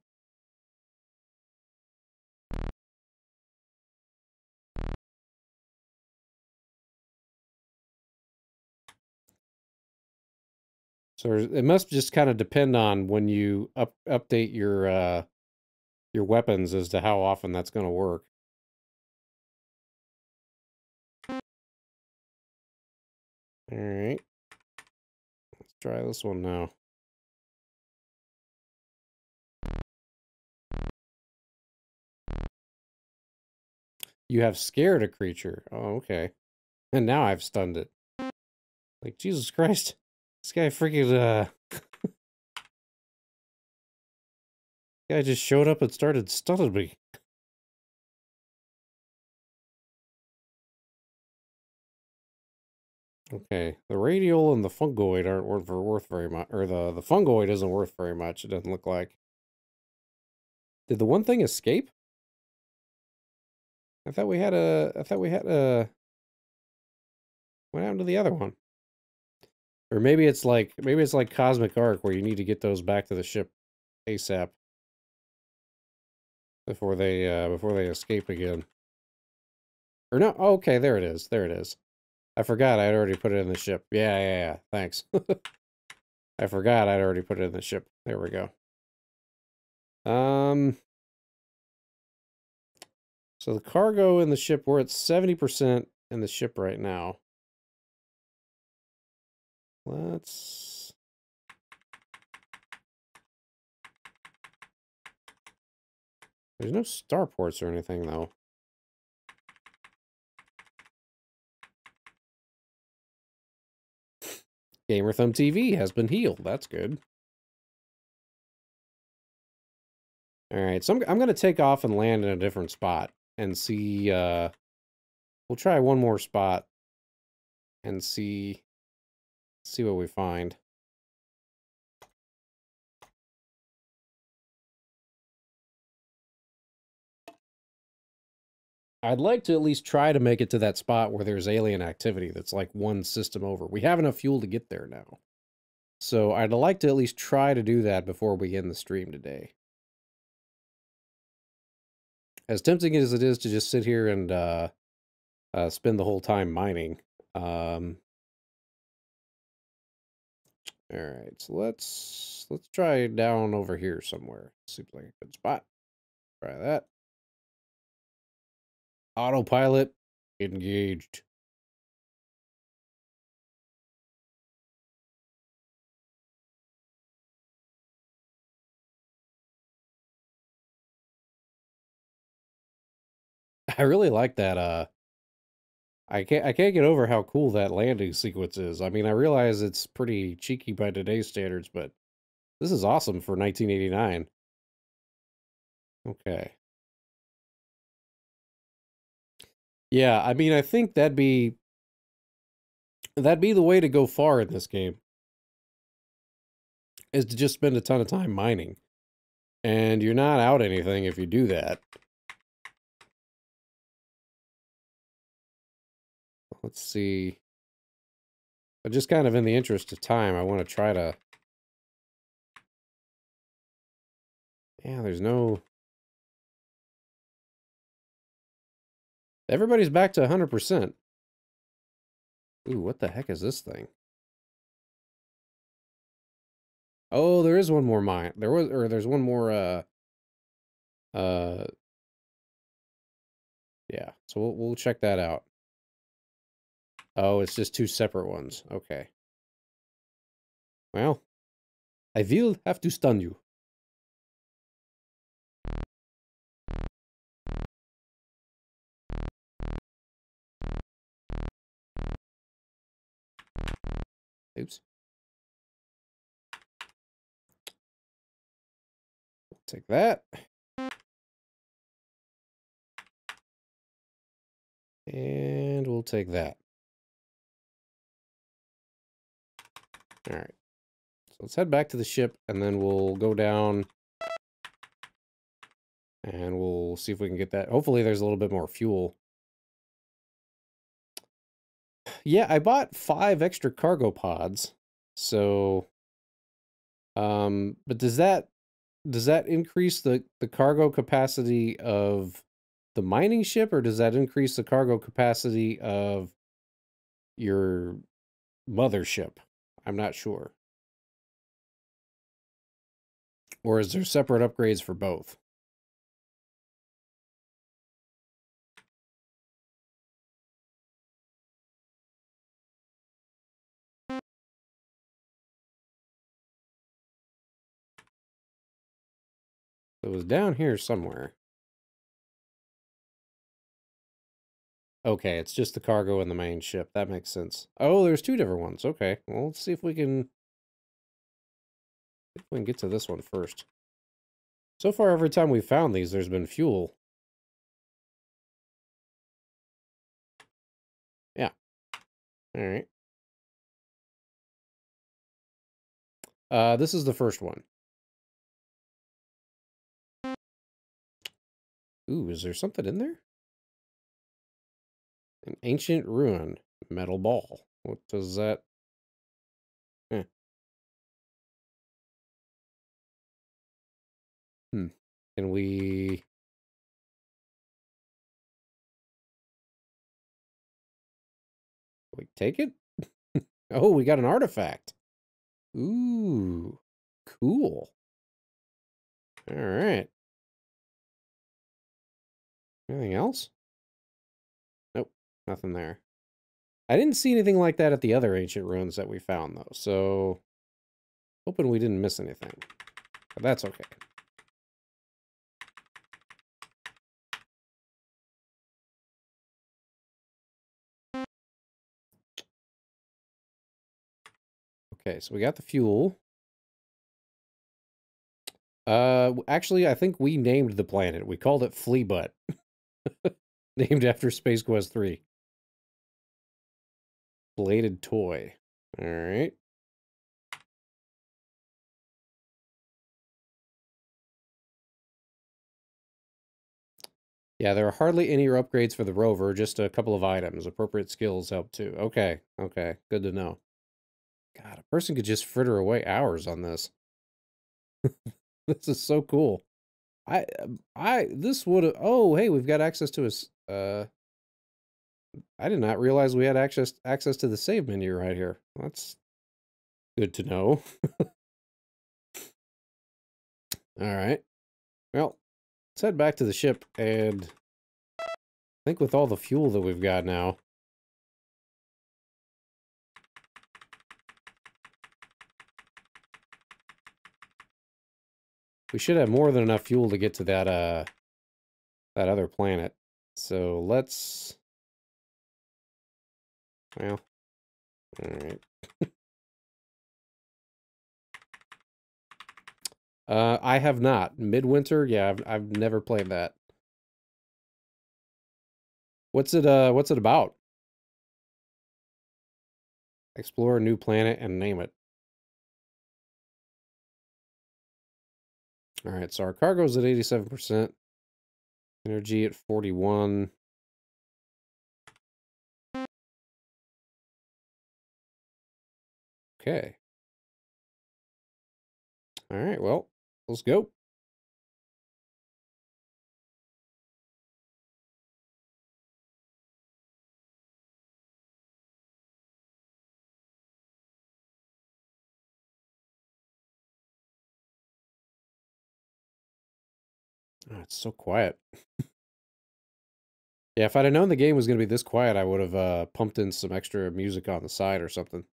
Speaker 2: So it must just kind of depend on when you update your weapons as to how often that's going to work. All right. Let's try this one now. You have scared a creature. Oh, okay. And now I've stunned it. Like, Jesus Christ. This guy freaking, guy just showed up and started stunning me. Okay, the radial and the fungoid aren't worth very much, or the fungoid isn't worth very much, it doesn't look like. Did the one thing escape? I thought we had a, what happened to the other one? Or maybe it's like Cosmic Arc, where you need to get those back to the ship ASAP before they escape again. Or no, oh, okay, there it is. There it is. I forgot I had already put it in the ship. Yeah. Thanks. I forgot I'd already put it in the ship. There we go. So the cargo in the ship, we're at 70% in the ship right now. Let's... There's no starports or anything, though. Gamer Thumb TV has been healed. That's good. Alright, so I'm going to take off and land in a different spot and see... we'll try one more spot and see what we find. I'd like to at least try to make it to that spot where there's alien activity that's like one system over. We have enough fuel to get there now. So I'd like to at least try to do that before we end the stream today. As tempting as it is to just sit here and spend the whole time mining. All right, so let's try down over here somewhere. Seems like a good spot. Try that. Autopilot engaged. I really like that, I can't get over how cool that landing sequence is. I mean, I realize it's pretty cheeky by today's standards, but this is awesome for 1989. Okay. Yeah, I mean, I think that'd be the way to go far in this game, is to just spend a ton of time mining. And you're not out anything if you do that. Let's see. But just kind of in the interest of time, I want to try to... Yeah, there's no... Everybody's back to 100%. Ooh, what the heck is this thing? Oh, there is one more mine. There's one more, uh, yeah. So we'll check that out. Oh, it's just two separate ones. Okay. Well, I will have to stun you. Oops. Take that. And we'll take that. All right. So let's head back to the ship, and then we'll go down, and we'll see if we can get that. Hopefully there's a little bit more fuel. Yeah, I bought 5 extra cargo pods. So, but does that increase the cargo capacity of the mining ship, or does that increase the cargo capacity of your mothership? I'm not sure. Or is there separate upgrades for both? It was down here somewhere. Okay, it's just the cargo and the main ship. That makes sense. Oh, there's 2 different ones. Okay, well, let's see if we can get to this one first. So far, every time we've found these, there's been fuel. Yeah. All right. This is the first one. Ooh, is there something in there? An ancient ruin. Metal ball. What does that... Eh. Can we... take it? Oh, we got an artifact. Ooh. Cool. All right. Anything else? Nope. Nothing there. I didn't see anything like that at the other ancient ruins that we found, though, so... hoping we didn't miss anything. But that's okay. Okay, so we got the fuel. Actually, I think we named the planet. We called it Flea Butt. Named after Space Quest 3. Bladed toy. All right. Yeah, there are hardly any upgrades for the rover, just a couple of items. Appropriate skills help too. Okay, okay, good to know. God, a person could just fritter away hours on this. This is so cool. This would have... oh, hey, we've got access to a... I did not realize we had access to the save menu right here. That's good to know. All right. Well, let's head back to the ship, and I think with all the fuel that we've got now, we should have more than enough fuel to get to that that other planet. So let's... Well, all right. I have not. Midwinter? Yeah, I've never played that. What's it about? Explore a new planet and name it. All right, so our cargo's at 87%. Energy at 41. Okay. All right, well, let's go. Oh, it's so quiet. Yeah, if I'd have known the game was going to be this quiet, I would have pumped in some extra music on the side or something.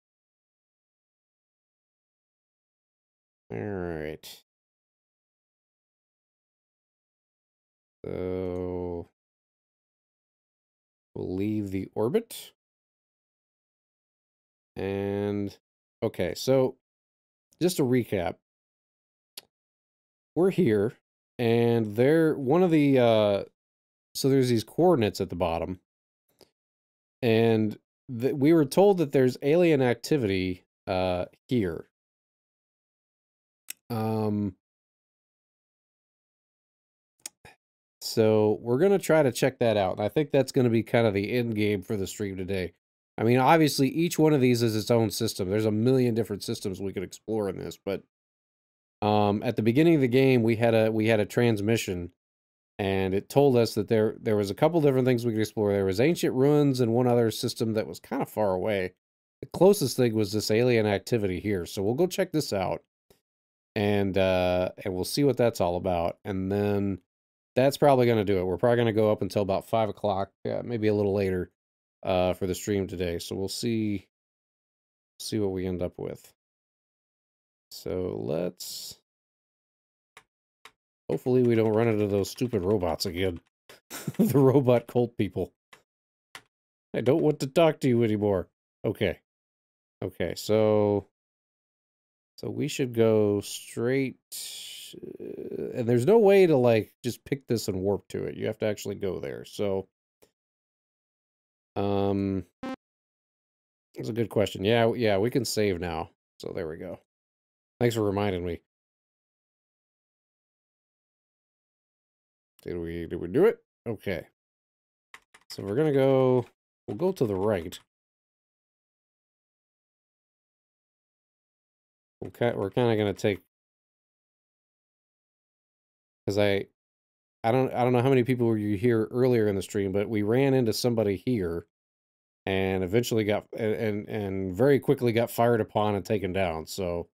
Speaker 2: All right. So we'll leave the orbit. And okay, so just to recap, we're here and there one of the so there's these coordinates at the bottom. And we were told that there's alien activity here. So we're going to try to check that out. And I think that's going to be kind of the end game for the stream today. I mean, obviously, each one of these is its own system. There's a million different systems we could explore in this. But at the beginning of the game, we had a transmission, and it told us that there was a couple different things we could explore. There was ancient ruins and one other system that was kind of far away. The closest thing was this alien activity here. So we'll go check this out, and we'll see what that's all about. And then that's probably going to do it. We're probably going to go up until about 5 o'clock, maybe a little later, for the stream today. So we'll see what we end up with. So let's... Hopefully we don't run into those stupid robots again. The robot cult people. I don't want to talk to you anymore. Okay. Okay, so we should go straight... and there's no way to, like, just pick this and warp to it. You have to actually go there. So... That's a good question. Yeah, we can save now. So there we go. Thanks for reminding me. Did we do it? Okay. So we're gonna go, we'll go to the right. We're kind of gonna take, because I don't know how many people were you here earlier in the stream, but we ran into somebody here and eventually got and very quickly got fired upon and taken down. So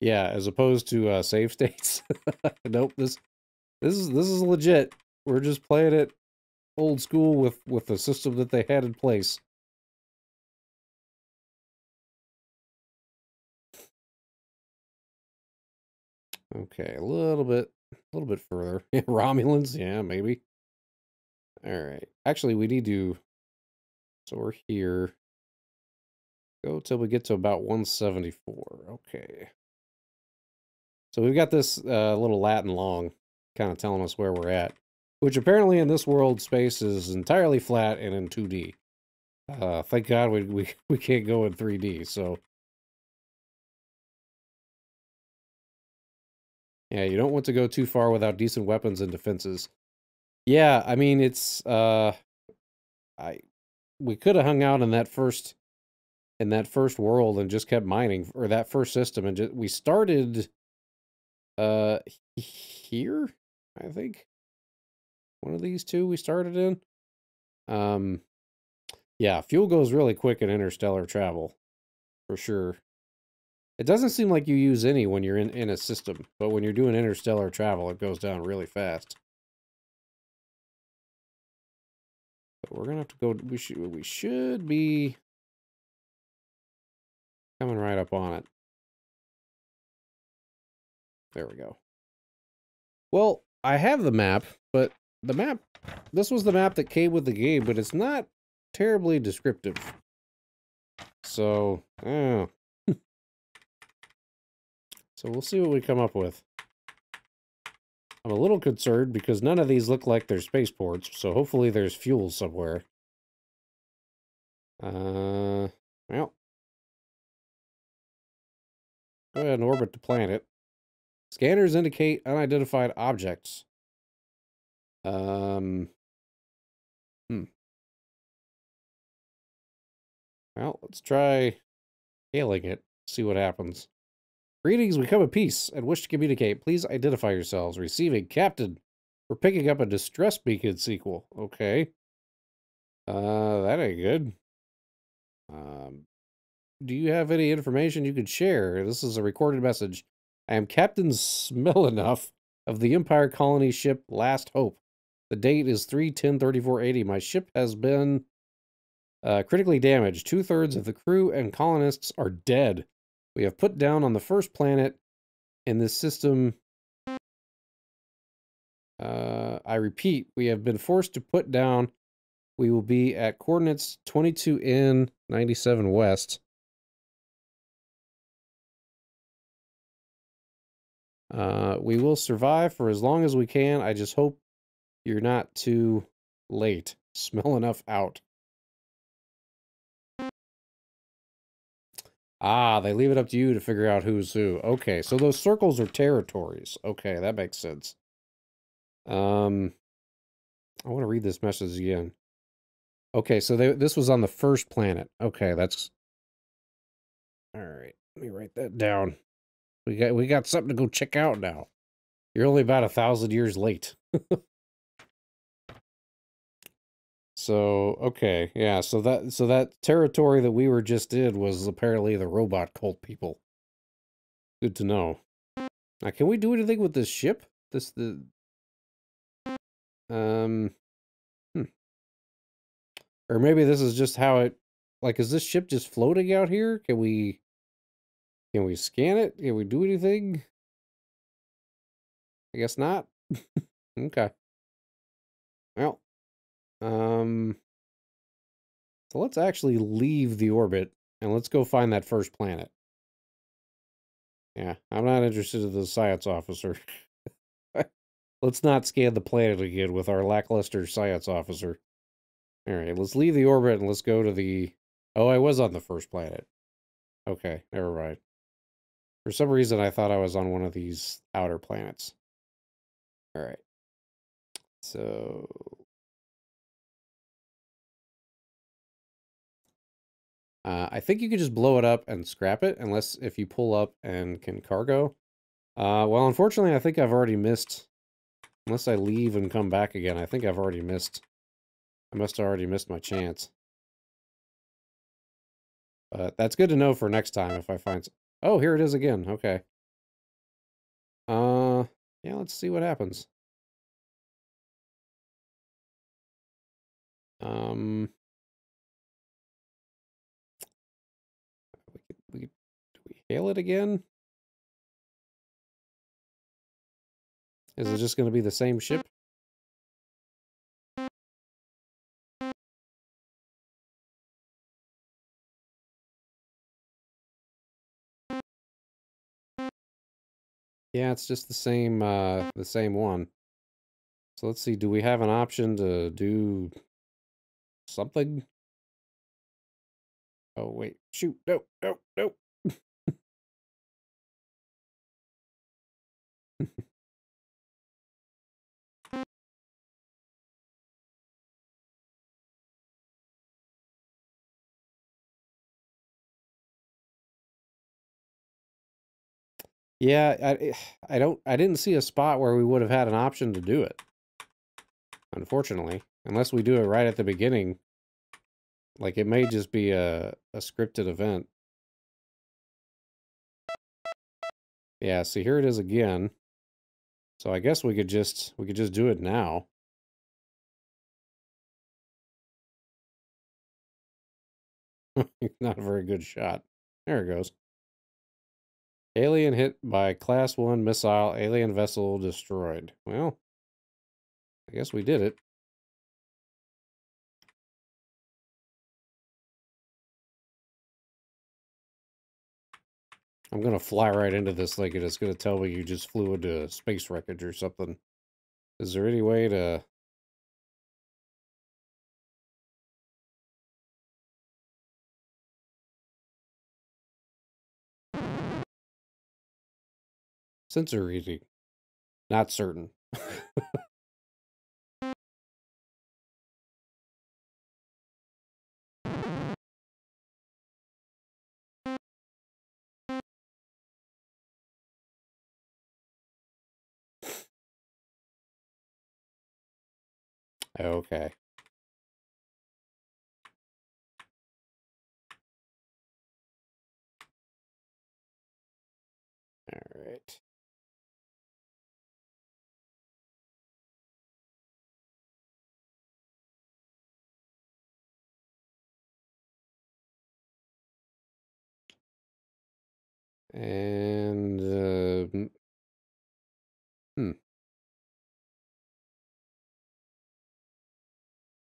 Speaker 2: yeah, as opposed to save states. Nope, this is legit. We're just playing it old school with the system that they had in place. Okay, a little bit further. Romulans, yeah, maybe. All right. Actually, we need to. So we're here. Go till we get to about 174. Okay. So we've got this little Latin long kind of telling us where we're at, which apparently in this world space is entirely flat and in 2D. Thank God we can't go in 3D. So yeah, you don't want to go too far without decent weapons and defenses. Yeah, I mean it's we could have hung out in that first world and just kept mining, or that first system, and we started here, I think. One of these two we started in. Yeah, fuel goes really quick in interstellar travel, for sure. It doesn't seem like you use any when you're in a system, but when you're doing interstellar travel, it goes down really fast. But we're gonna have to go. We should be coming right up on it. There we go. Well, I have the map, but this was the map that came with the game, but it's not terribly descriptive. So, so we'll see what we come up with. I'm a little concerned because none of these look like they're spaceports, so hopefully there's fuel somewhere. Well, go ahead and orbit the planet. Scanners indicate unidentified objects. Well, let's try hailing it, see what happens. Greetings, we come in peace and wish to communicate. Please identify yourselves. Receiving, Captain. We're picking up a distress beacon sequel. Okay. That ain't good. Do you have any information you could share? This is a recorded message. I am Captain Smell-Enough of the Empire colony ship Last Hope. The date is 3/10/3480. My ship has been critically damaged. 2/3 of the crew and colonists are dead. We have put down on the first planet in this system. I repeat, we have been forced to put down. We will be at coordinates 22N 97 West. We will survive for as long as we can. I just hope you're not too late. Smell-Enough out. Ah, they leave it up to you to figure out who's who. Okay, so those circles are territories. Okay, that makes sense. I want to read this message again. Okay, so this was on the first planet. Okay, that's... Alright, let me write that down. We got something to go check out now. You're only about 1,000 years late. So, okay, yeah, so that territory that we were just in was apparently the robot cult people. Good to know. Now, can we do anything with this ship? Or maybe this is just how it... Like, is this ship just floating out here? Can we scan it? Can we do anything? I guess not. Okay. Well, so let's actually leave the orbit and let's go find that first planet. Yeah, I'm not interested in the science officer. Let's not scan the planet again with our lackluster science officer. All right, let's leave the orbit and let's go to the... Oh, I was on the first planet. Okay, never mind. For some reason, I thought I was on one of these outer planets. All right. So... I think you could just blow it up and scrap it, unless if you pull up and can cargo. Well, unfortunately, I think I've already missed... Unless I leave and come back again, I think I've already missed... I must have already missed my chance. But that's good to know for next time if I find... Oh, here it is again. Okay. Yeah, let's see what happens. Do we hail it again? Is it just going to be the same ship? Yeah, it's just the same one. So let's see, do we have an option to do something? Oh, wait. Shoot. No, no, no. Yeah, I didn't see a spot where we would have had an option to do it. Unfortunately, unless we do it right at the beginning. Like, it may just be a scripted event. Yeah, see, here it is again. So I guess we could just do it now. Not a very good shot. There it goes. Alien hit by Class 1 missile, alien vessel destroyed. Well, I guess we did it. I'm gonna fly right into this like it's gonna tell me you just flew into space wreckage or something. Is there any way to... Sensor reading? Not certain. Okay. All right. And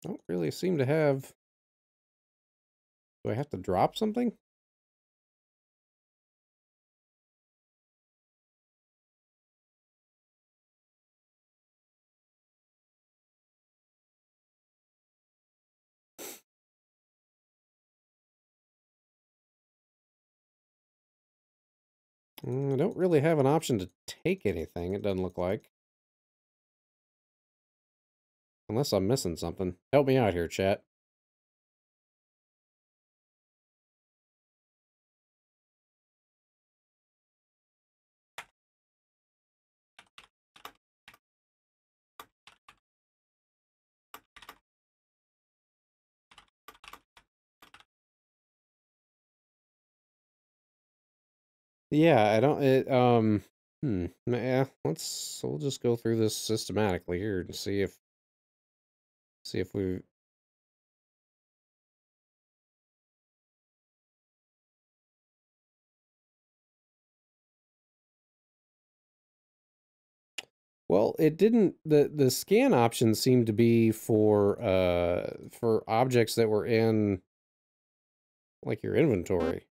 Speaker 2: don't really seem to have... Do I have to drop something? I don't really have an option to take anything, it doesn't look like. Unless I'm missing something. Help me out here, chat. Yeah, I don't... Yeah, we'll just go through this systematically here and see if... See if we... Well, it didn't... The scan option seemed to be for objects that were in, like, your inventory.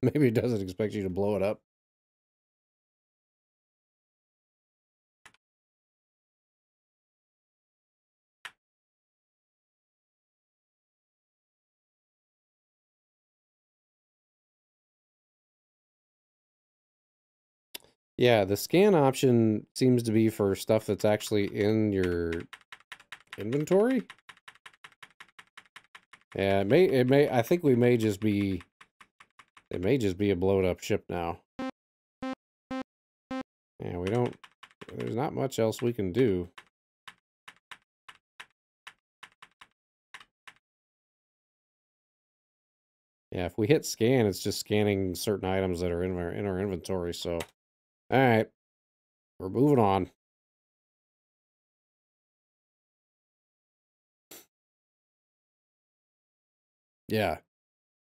Speaker 2: Maybe it doesn't expect you to blow it up. Yeah, the scan option seems to be for stuff that's actually in your inventory. Yeah, I think we may just be... It may just be a blown up ship now. Yeah, we don't... There's not much else we can do. Yeah, if we hit scan, it's just scanning certain items that are in our inventory, so... Alright. We're moving on. Yeah.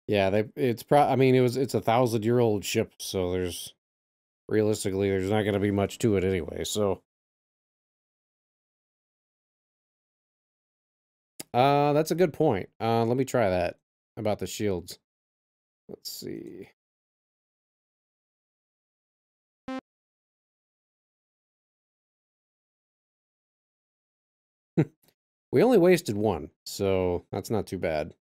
Speaker 2: Yeah, I mean, it's a 1,000-year-old ship, so realistically, there's not going to be much to it anyway, so... That's a good point. Let me try that about the shields. Let's see. We only wasted one, so that's not too bad.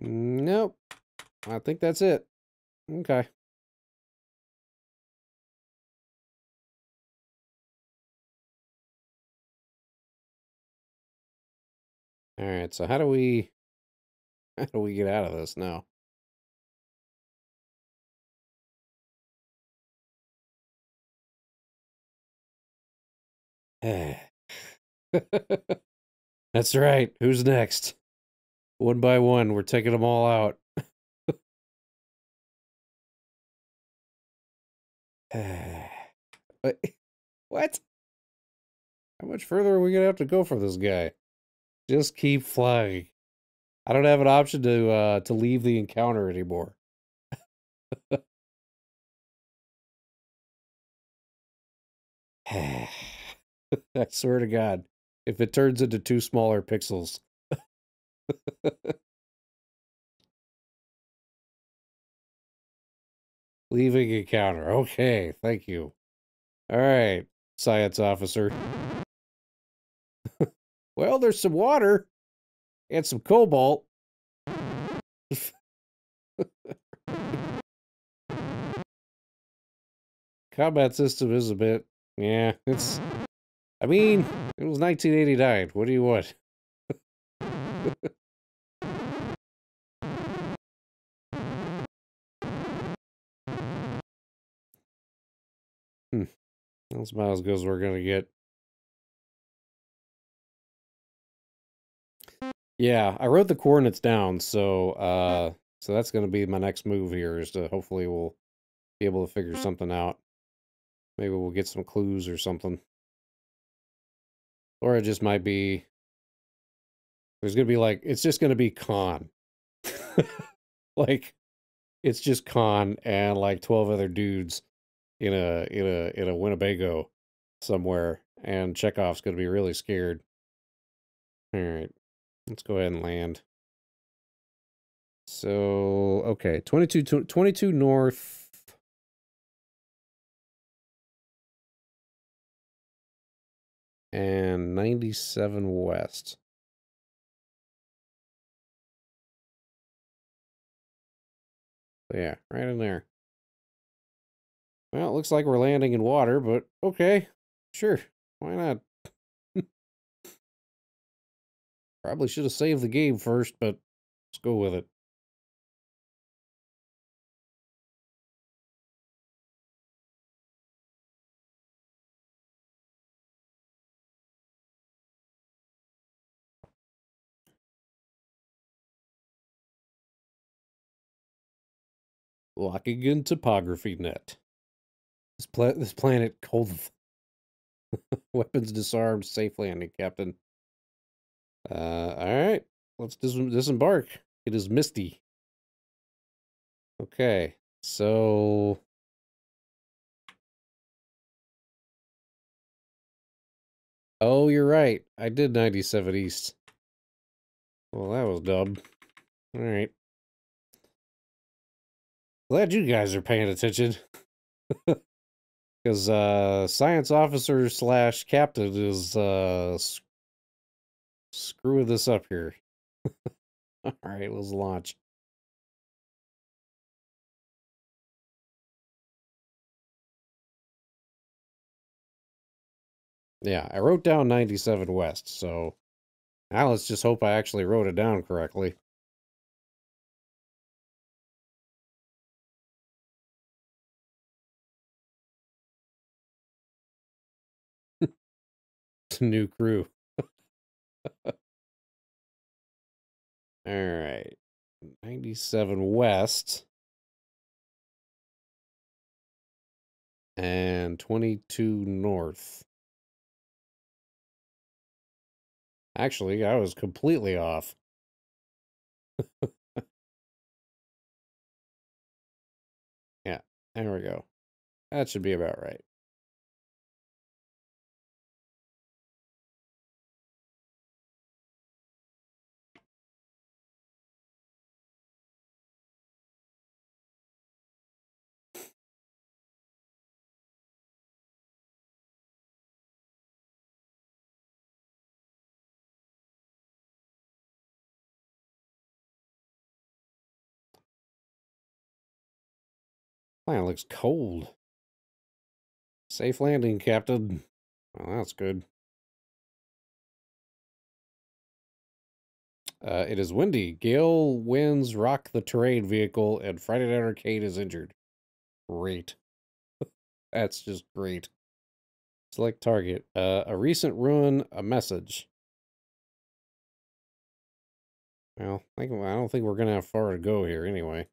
Speaker 2: Nope. I think that's it. Okay. Alright, so how do we get out of this now? That's right. Who's next? One by one, we're taking them all out. But What? How much further are we gonna have to go for this guy? Just keep flying. I don't have an option to leave the encounter anymore. I swear to God, if it turns into 2 smaller pixels. Leaving encounter. Okay, thank you. All right, science officer. Well, there's some water and some cobalt. Combat system is a bit, yeah, it's, I mean, it was 1989. What do you want? That's about as good as we're gonna get. Yeah, I wrote the coordinates down, so that's gonna be my next move here, is to hopefully we'll be able to figure something out. Maybe we'll get some clues or something. Or it just might be, there's gonna be like, it's just gonna be Khan. Like, it's just Khan and like 12 other dudes in a Winnebago somewhere, and Chekhov's gonna be really scared. All right, let's go ahead and land. So, okay, 22 north. And 97 west. So yeah, right in there. Well, it looks like we're landing in water, but okay. Sure. Why not? Probably should have saved the game first, but let's go with it. Locking in topography net. This planet cold. Weapons disarmed. Safe landing, Captain. All right. Let's disembark. It is misty. Okay. So oh, you're right. I did 97 east. Well, that was dumb. All right. Glad you guys are paying attention. Because science officer slash captain is screwing this up here. All right, let's launch. Yeah, I wrote down 97 west, so now let's just hope I actually wrote it down correctly. New crew. All right, 97 west and 22 north. Actually, I was completely off. Yeah, there we go. That should be about right. Planet looks cold. Safe landing, Captain. Well, that's good. It is windy. Gale winds rock the terrain vehicle, and Friday Night Arcade is injured. Great. That's just great. Select target. A recent ruin, a message. Well, I don't think we're going to have far to go here anyway.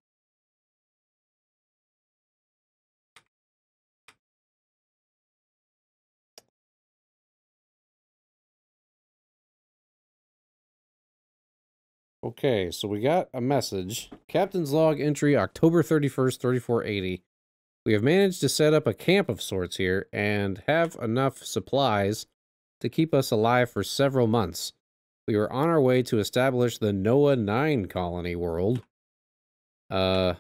Speaker 2: Okay, so we got a message. Captain's log entry, October 31st, 3480. We have managed to set up a camp of sorts here and have enough supplies to keep us alive for several months. We were on our way to establish the Noah 9 colony world. There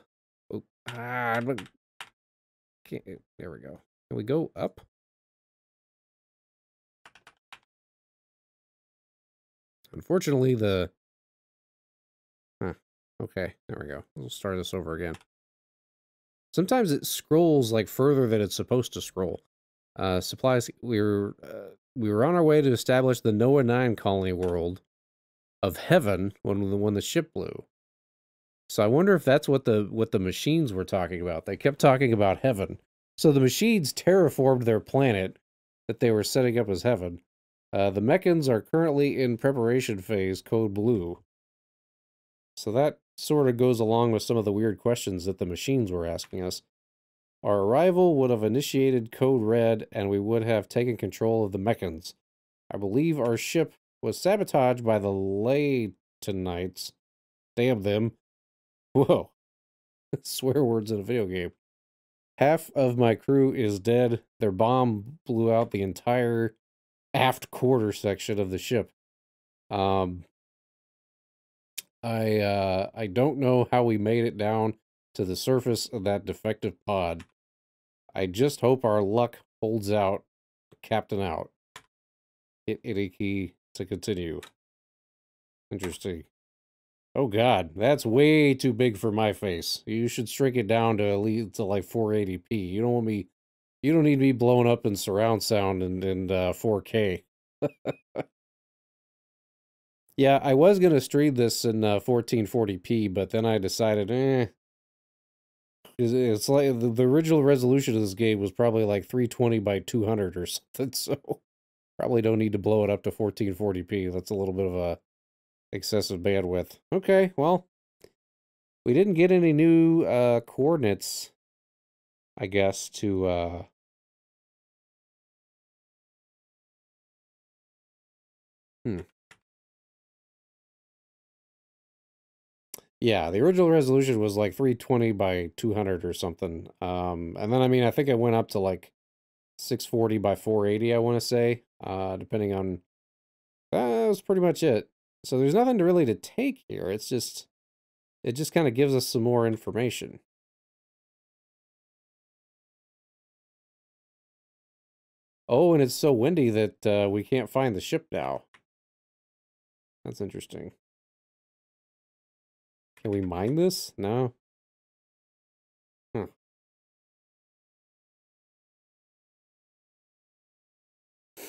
Speaker 2: we go. Can we go up? Unfortunately, okay, there we go. We'll start this over again. Sometimes it scrolls like further than it's supposed to scroll. Supplies. We were on our way to establish the Noah 9 colony world of heaven when the ship blew. So I wonder if that's what the machines were talking about. They kept talking about heaven. So the machines terraformed their planet that they were setting up as heaven. The Mechans are currently in preparation phase, code blue. So that sort of goes along with some of the weird questions that the machines were asking us. Our arrival would have initiated code red, and we would have taken control of the Mechans. I believe our ship was sabotaged by the Laytonites. Damn them. Whoa. Swear words in a video game. Half of my crew is dead. Their bomb blew out the entire aft quarter section of the ship. I don't know how we made it down to the surface of that defective pod. I just hope our luck holds out. Captain out. Hit any key to continue. Interesting. Oh god, that's way too big for my face. You should shrink it down to at least to like 480p. You don't need me blown up in surround sound and 4K. Yeah, I was gonna stream this in 1440p, but then I decided, it's like the original resolution of this game was probably like 320 by 200 or something, so probably don't need to blow it up to 1440p. That's a little bit of a excessive bandwidth. Okay, well, we didn't get any new coordinates, I guess, to Yeah, the original resolution was like 320 by 200 or something. And then, I mean, I think it went up to like 640 by 480, I want to say, depending on, that was pretty much it. So there's nothing really to take here. It just kind of gives us some more information. Oh, and it's so windy that we can't find the ship now. That's interesting. Can we mine this? No. Huh. I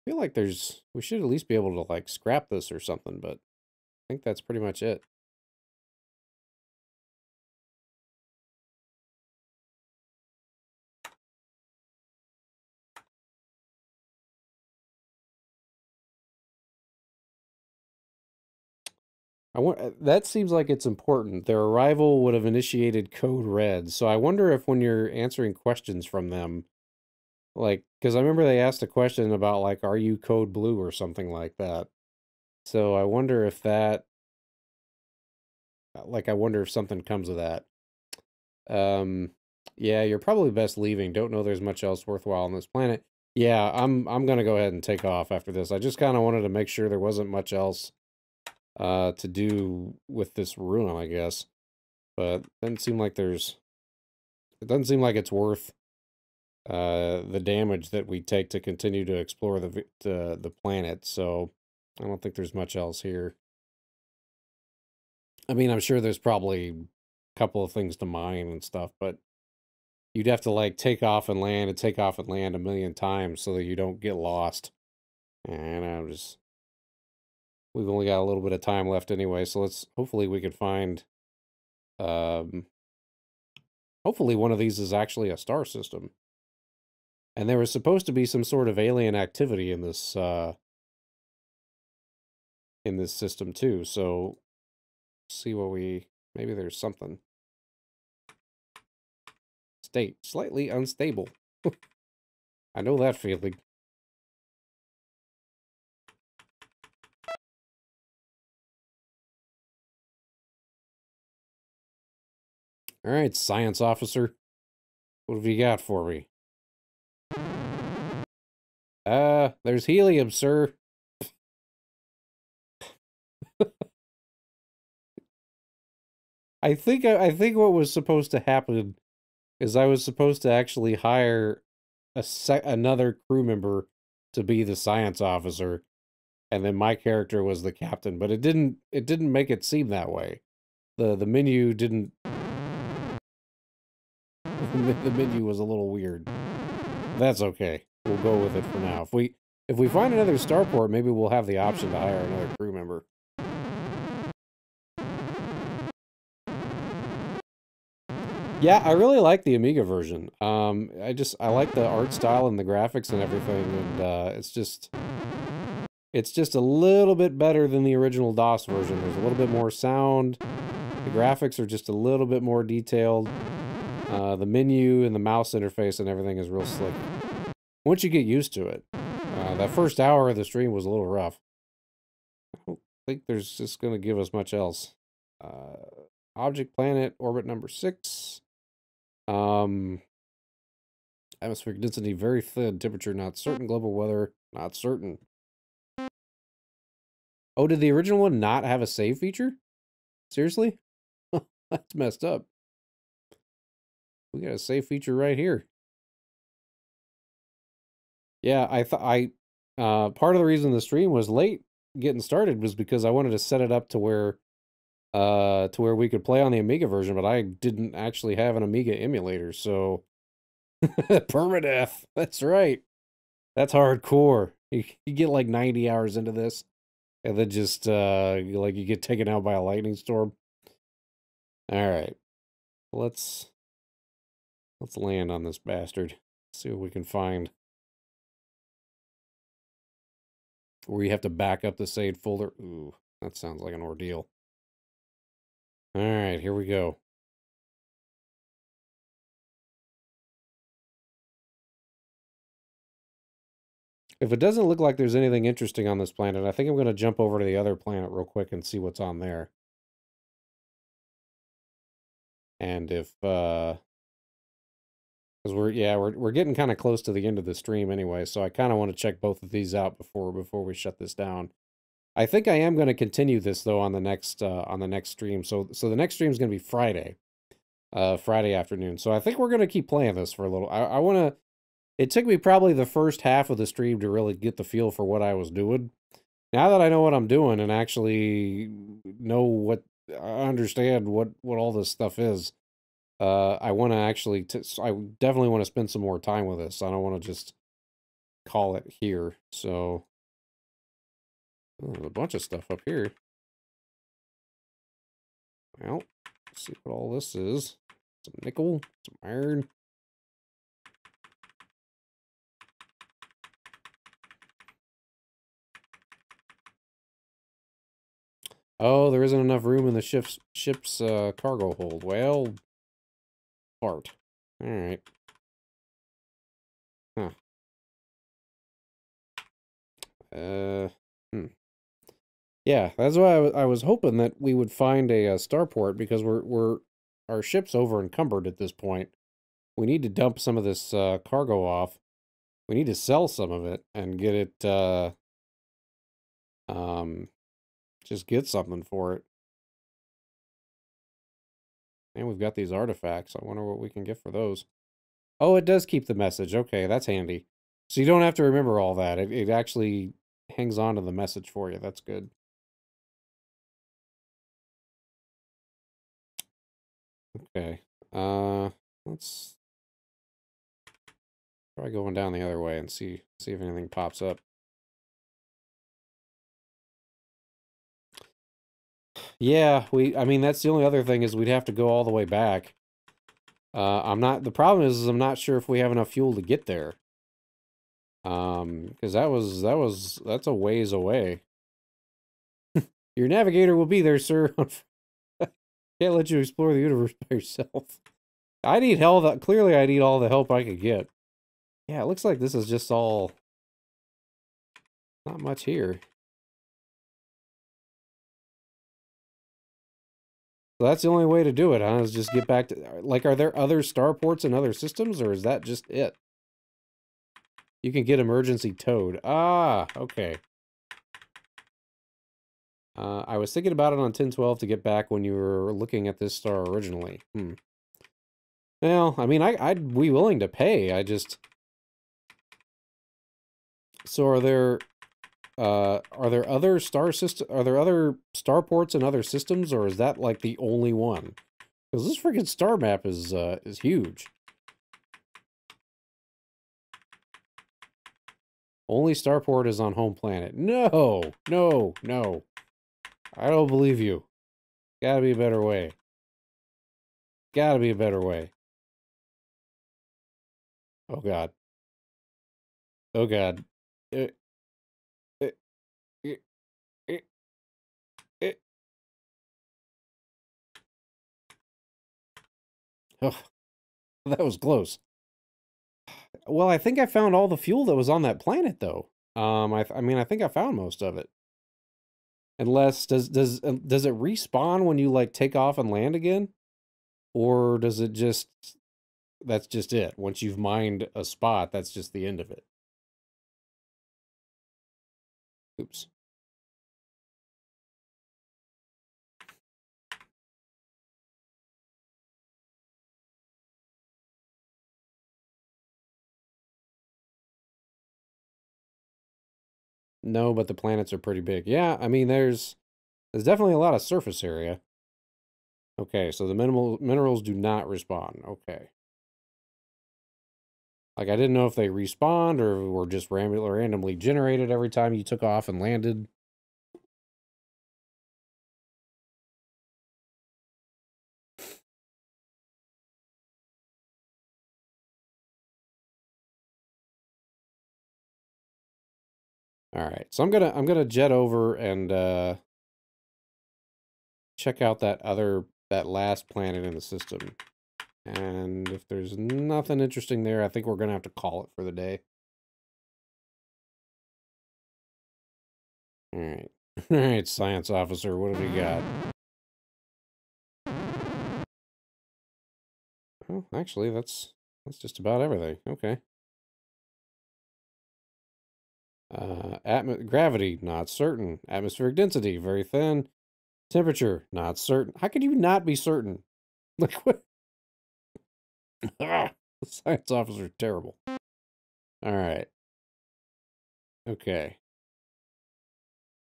Speaker 2: feel like we should at least be able to like scrap this or something, but I think that's pretty much it. That seems like it's important. Their arrival would have initiated code red. So I wonder if when you're answering questions from them, like, because I remember they asked a question about, like, are you code blue or something like that. So I wonder if that, like, I wonder if something comes of that. Yeah, you're probably best leaving. Don't know there's much else worthwhile on this planet. Yeah, I'm gonna go ahead and take off after this. I just kind of wanted to make sure there wasn't much else to do with this room, I guess. But it doesn't seem like it's worth the damage that we take to continue to explore the planet. So I don't think there's much else here. I mean, I'm sure there's probably a couple of things to mine and stuff, but you'd have to like take off and land and take off and land a million times so that you don't get lost. And we've only got a little bit of time left anyway, so hopefully we can find, hopefully one of these is actually a star system. And there was supposed to be some sort of alien activity in this system too. So see what maybe there's something. State slightly unstable. I know that feeling. All right, science officer. What have you got for me? There's helium, sir. I think what was supposed to happen is I was supposed to actually hire another crew member to be the science officer, and then my character was the captain, but it didn't make it seem that way. The menu didn't the menu was a little weird. That's okay. We'll go with it for now. If we find another starport, maybe we'll have the option to hire another crew member. Yeah, I really like the Amiga version. I like the art style and the graphics and everything, and it's just a little bit better than the original DOS version. There's a little bit more sound. The graphics are just a little bit more detailed. The menu and the mouse interface and everything is real slick. Once you get used to it. That first hour of the stream was a little rough. I don't think there's just going to give us much else. Object planet, orbit number 6. Atmospheric density very thin, temperature not certain, global weather not certain. Oh, did the original one not have a save feature? Seriously? That's messed up. We got a save feature right here. Yeah, part of the reason the stream was late getting started was because I wanted to set it up to where we could play on the Amiga version, but I didn't actually have an Amiga emulator, so permadeath. That's right. That's hardcore. You get like 90 hours into this, and then just you get taken out by a lightning storm. All right, let's land on this bastard. See what we can find. Where you have to back up the saved folder. Ooh, that sounds like an ordeal. All right, here we go. If it doesn't look like there's anything interesting on this planet, I think I'm going to jump over to the other planet real quick and see what's on there. And if, because we're getting kind of close to the end of the stream anyway, so I kind of want to check both of these out before we shut this down. I think I am going to continue this though on the next stream. So the next stream is going to be Friday, Friday afternoon. So I think we're going to keep playing this for a little. I want to. It took me probably the first half of the stream to really get the feel for what I was doing. Now that I know what I'm doing and actually understand what all this stuff is, I want to actually, I definitely want to spend some more time with this. I don't want to just call it here. So, there's a bunch of stuff up here. Well, let's see what all this is. Some nickel, some iron. Oh, there isn't enough room in the ship's cargo hold. Well, fart. All right. Huh. Yeah, that's why I was hoping that we would find a starport, because our ship's over encumbered at this point. We need to dump some of this cargo off. We need to sell some of it and get it just get something for it. And we've got these artifacts. I wonder what we can get for those. Oh, it does keep the message. Okay, that's handy. So you don't have to remember all that. It actually hangs on to the message for you. That's good. Okay. Let's try going down the other way and see if anything pops up. Yeah, I mean, that's the only other thing is we'd have to go all the way back. The problem is I'm not sure if we have enough fuel to get there. Because that's a ways away. Your navigator will be there, sir. Can't let you explore the universe by yourself. I need help. Clearly, I need all the help I could get. Yeah, it looks like this is just all... Not much here. So that's the only way to do it, huh? Is just get back to... Like, are there other starports in other systems, or is that just it? You can get emergency towed. Ah, okay. I was thinking about it on 1012 to get back when you were looking at this star originally. Well, I mean, I'd be willing to pay. I just... So are there other are there other starports in other systems, or is that like the only one? Because this freaking star map is huge. Only starport is on home planet. No, no, no. I don't believe you. Gotta be a better way. Gotta be a better way. Oh god. Oh god. Eh, eh, eh, eh, eh. Oh, that was close. Well, I think I found all the fuel that was on that planet, though. I mean, I think I found most of it. Unless, does it respawn when you, like, take off and land again? Or does it just, that's just it? Once you've mined a spot, that's just the end of it. Oops. No, but the planets are pretty big. Yeah, I mean, there's definitely a lot of surface area. Okay, so the minerals do not respawn. Okay. Like, I didn't know if they respawned or were just randomly generated every time you took off and landed. All right, so I'm gonna jet over and check out that last planet in the system. And if there's nothing interesting there, I think we're gonna have to call it for the day. All right, all right, science officer, what have we got? Oh, actually, that's just about everything. Okay. Gravity, not certain. Atmospheric density, very thin. Temperature, not certain. How could you not be certain? Like, what? The science officer, terrible. All right. Okay.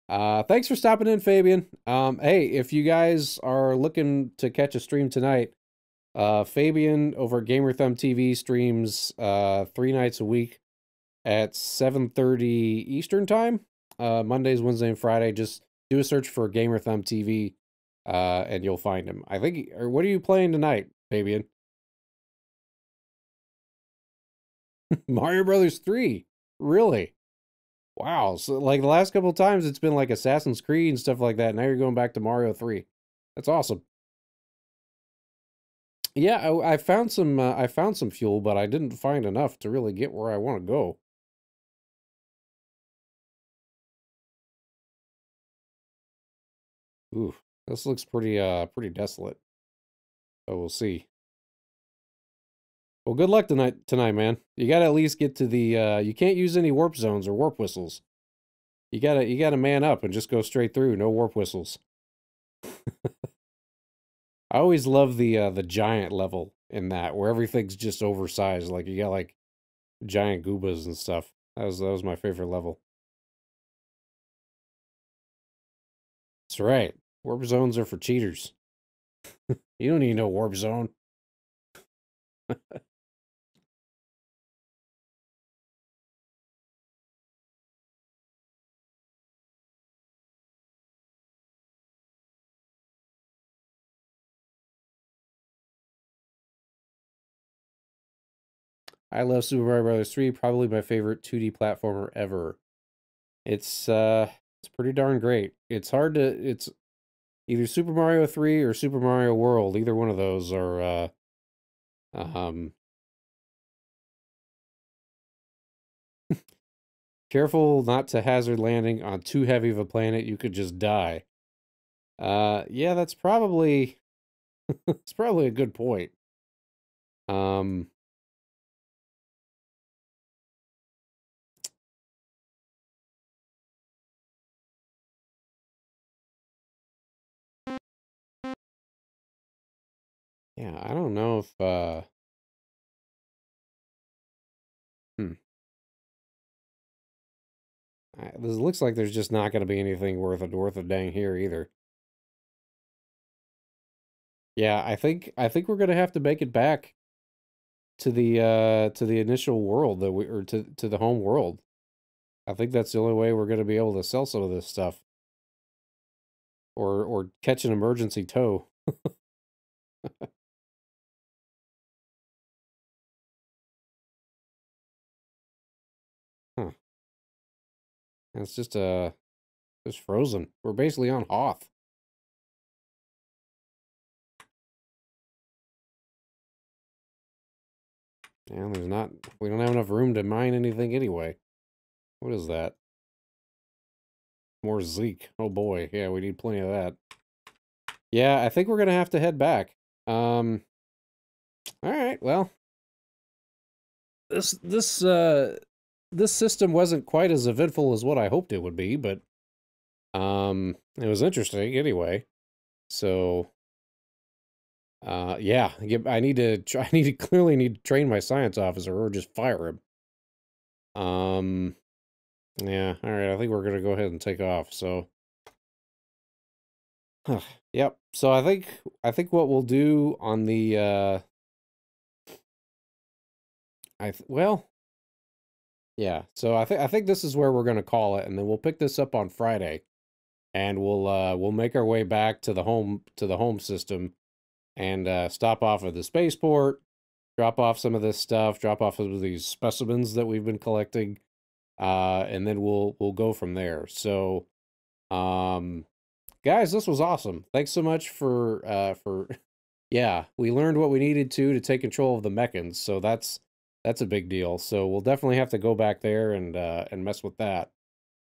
Speaker 2: Thanks for stopping in, Fabian. Hey, if you guys are looking to catch a stream tonight, Fabian over at Gamer Thumb TV streams 3 nights a week at 7:30 Eastern time. Mondays, Wednesday, and Friday. Just do a search for Gamer Thumb TV, and you'll find him. I think. Or what are you playing tonight, Fabian? Mario Brothers 3. Really? Wow. So like the last couple of times, it's been like Assassin's Creed and stuff like that. Now you're going back to Mario 3. That's awesome. Yeah, I found some fuel, but I didn't find enough to really get where I want to go. Ooh, this looks pretty desolate. But we'll see. Well, good luck tonight, man. You gotta at least get to the you can't use any warp zones or warp whistles. You gotta man up and just go straight through, no warp whistles. I always love the giant level in that, where everything's just oversized. Like you got like giant goobas and stuff. That was my favorite level. That's right. Warp zones are for cheaters. You don't need no warp zone. I love Super Mario Bros. 3, probably my favorite 2D platformer ever. It's pretty darn great. It's either Super Mario 3 or Super Mario World. Either one of those are um careful not to hazard landing on too heavy of a planet, you could just die. Yeah, that's probably It's probably a good point. Um, yeah, I don't know if, hmm. This looks like there's just not going to be anything worth a dang here either. Yeah, I think we're gonna have to make it back to the initial world that we or to the home world. I think that's the only way we're gonna be able to sell some of this stuff or catch an emergency tow. Huh. And it's just frozen. We're basically on Hoth. And there's not we don't have enough room to mine anything anyway. What is that? More Zeke. Oh boy. Yeah, we need plenty of that. Yeah, I think we're gonna have to head back. All right, well, this system wasn't quite as eventful as what I hoped it would be, but it was interesting anyway. So yeah, I need to clearly need to train my science officer or just fire him. Yeah, all right, I think we're gonna go ahead and take off. So yep. So I think what we'll do on the well, yeah. So I think this is where we're gonna call it, and then we'll pick this up on Friday, and we'll make our way back to the home system, and stop off at the spaceport, drop off some of this stuff, drop off some of these specimens that we've been collecting, and then we'll go from there. So, guys, this was awesome. Thanks so much for yeah, we learned what we needed to take control of the Mechans, so that's a big deal. So we'll definitely have to go back there and mess with that.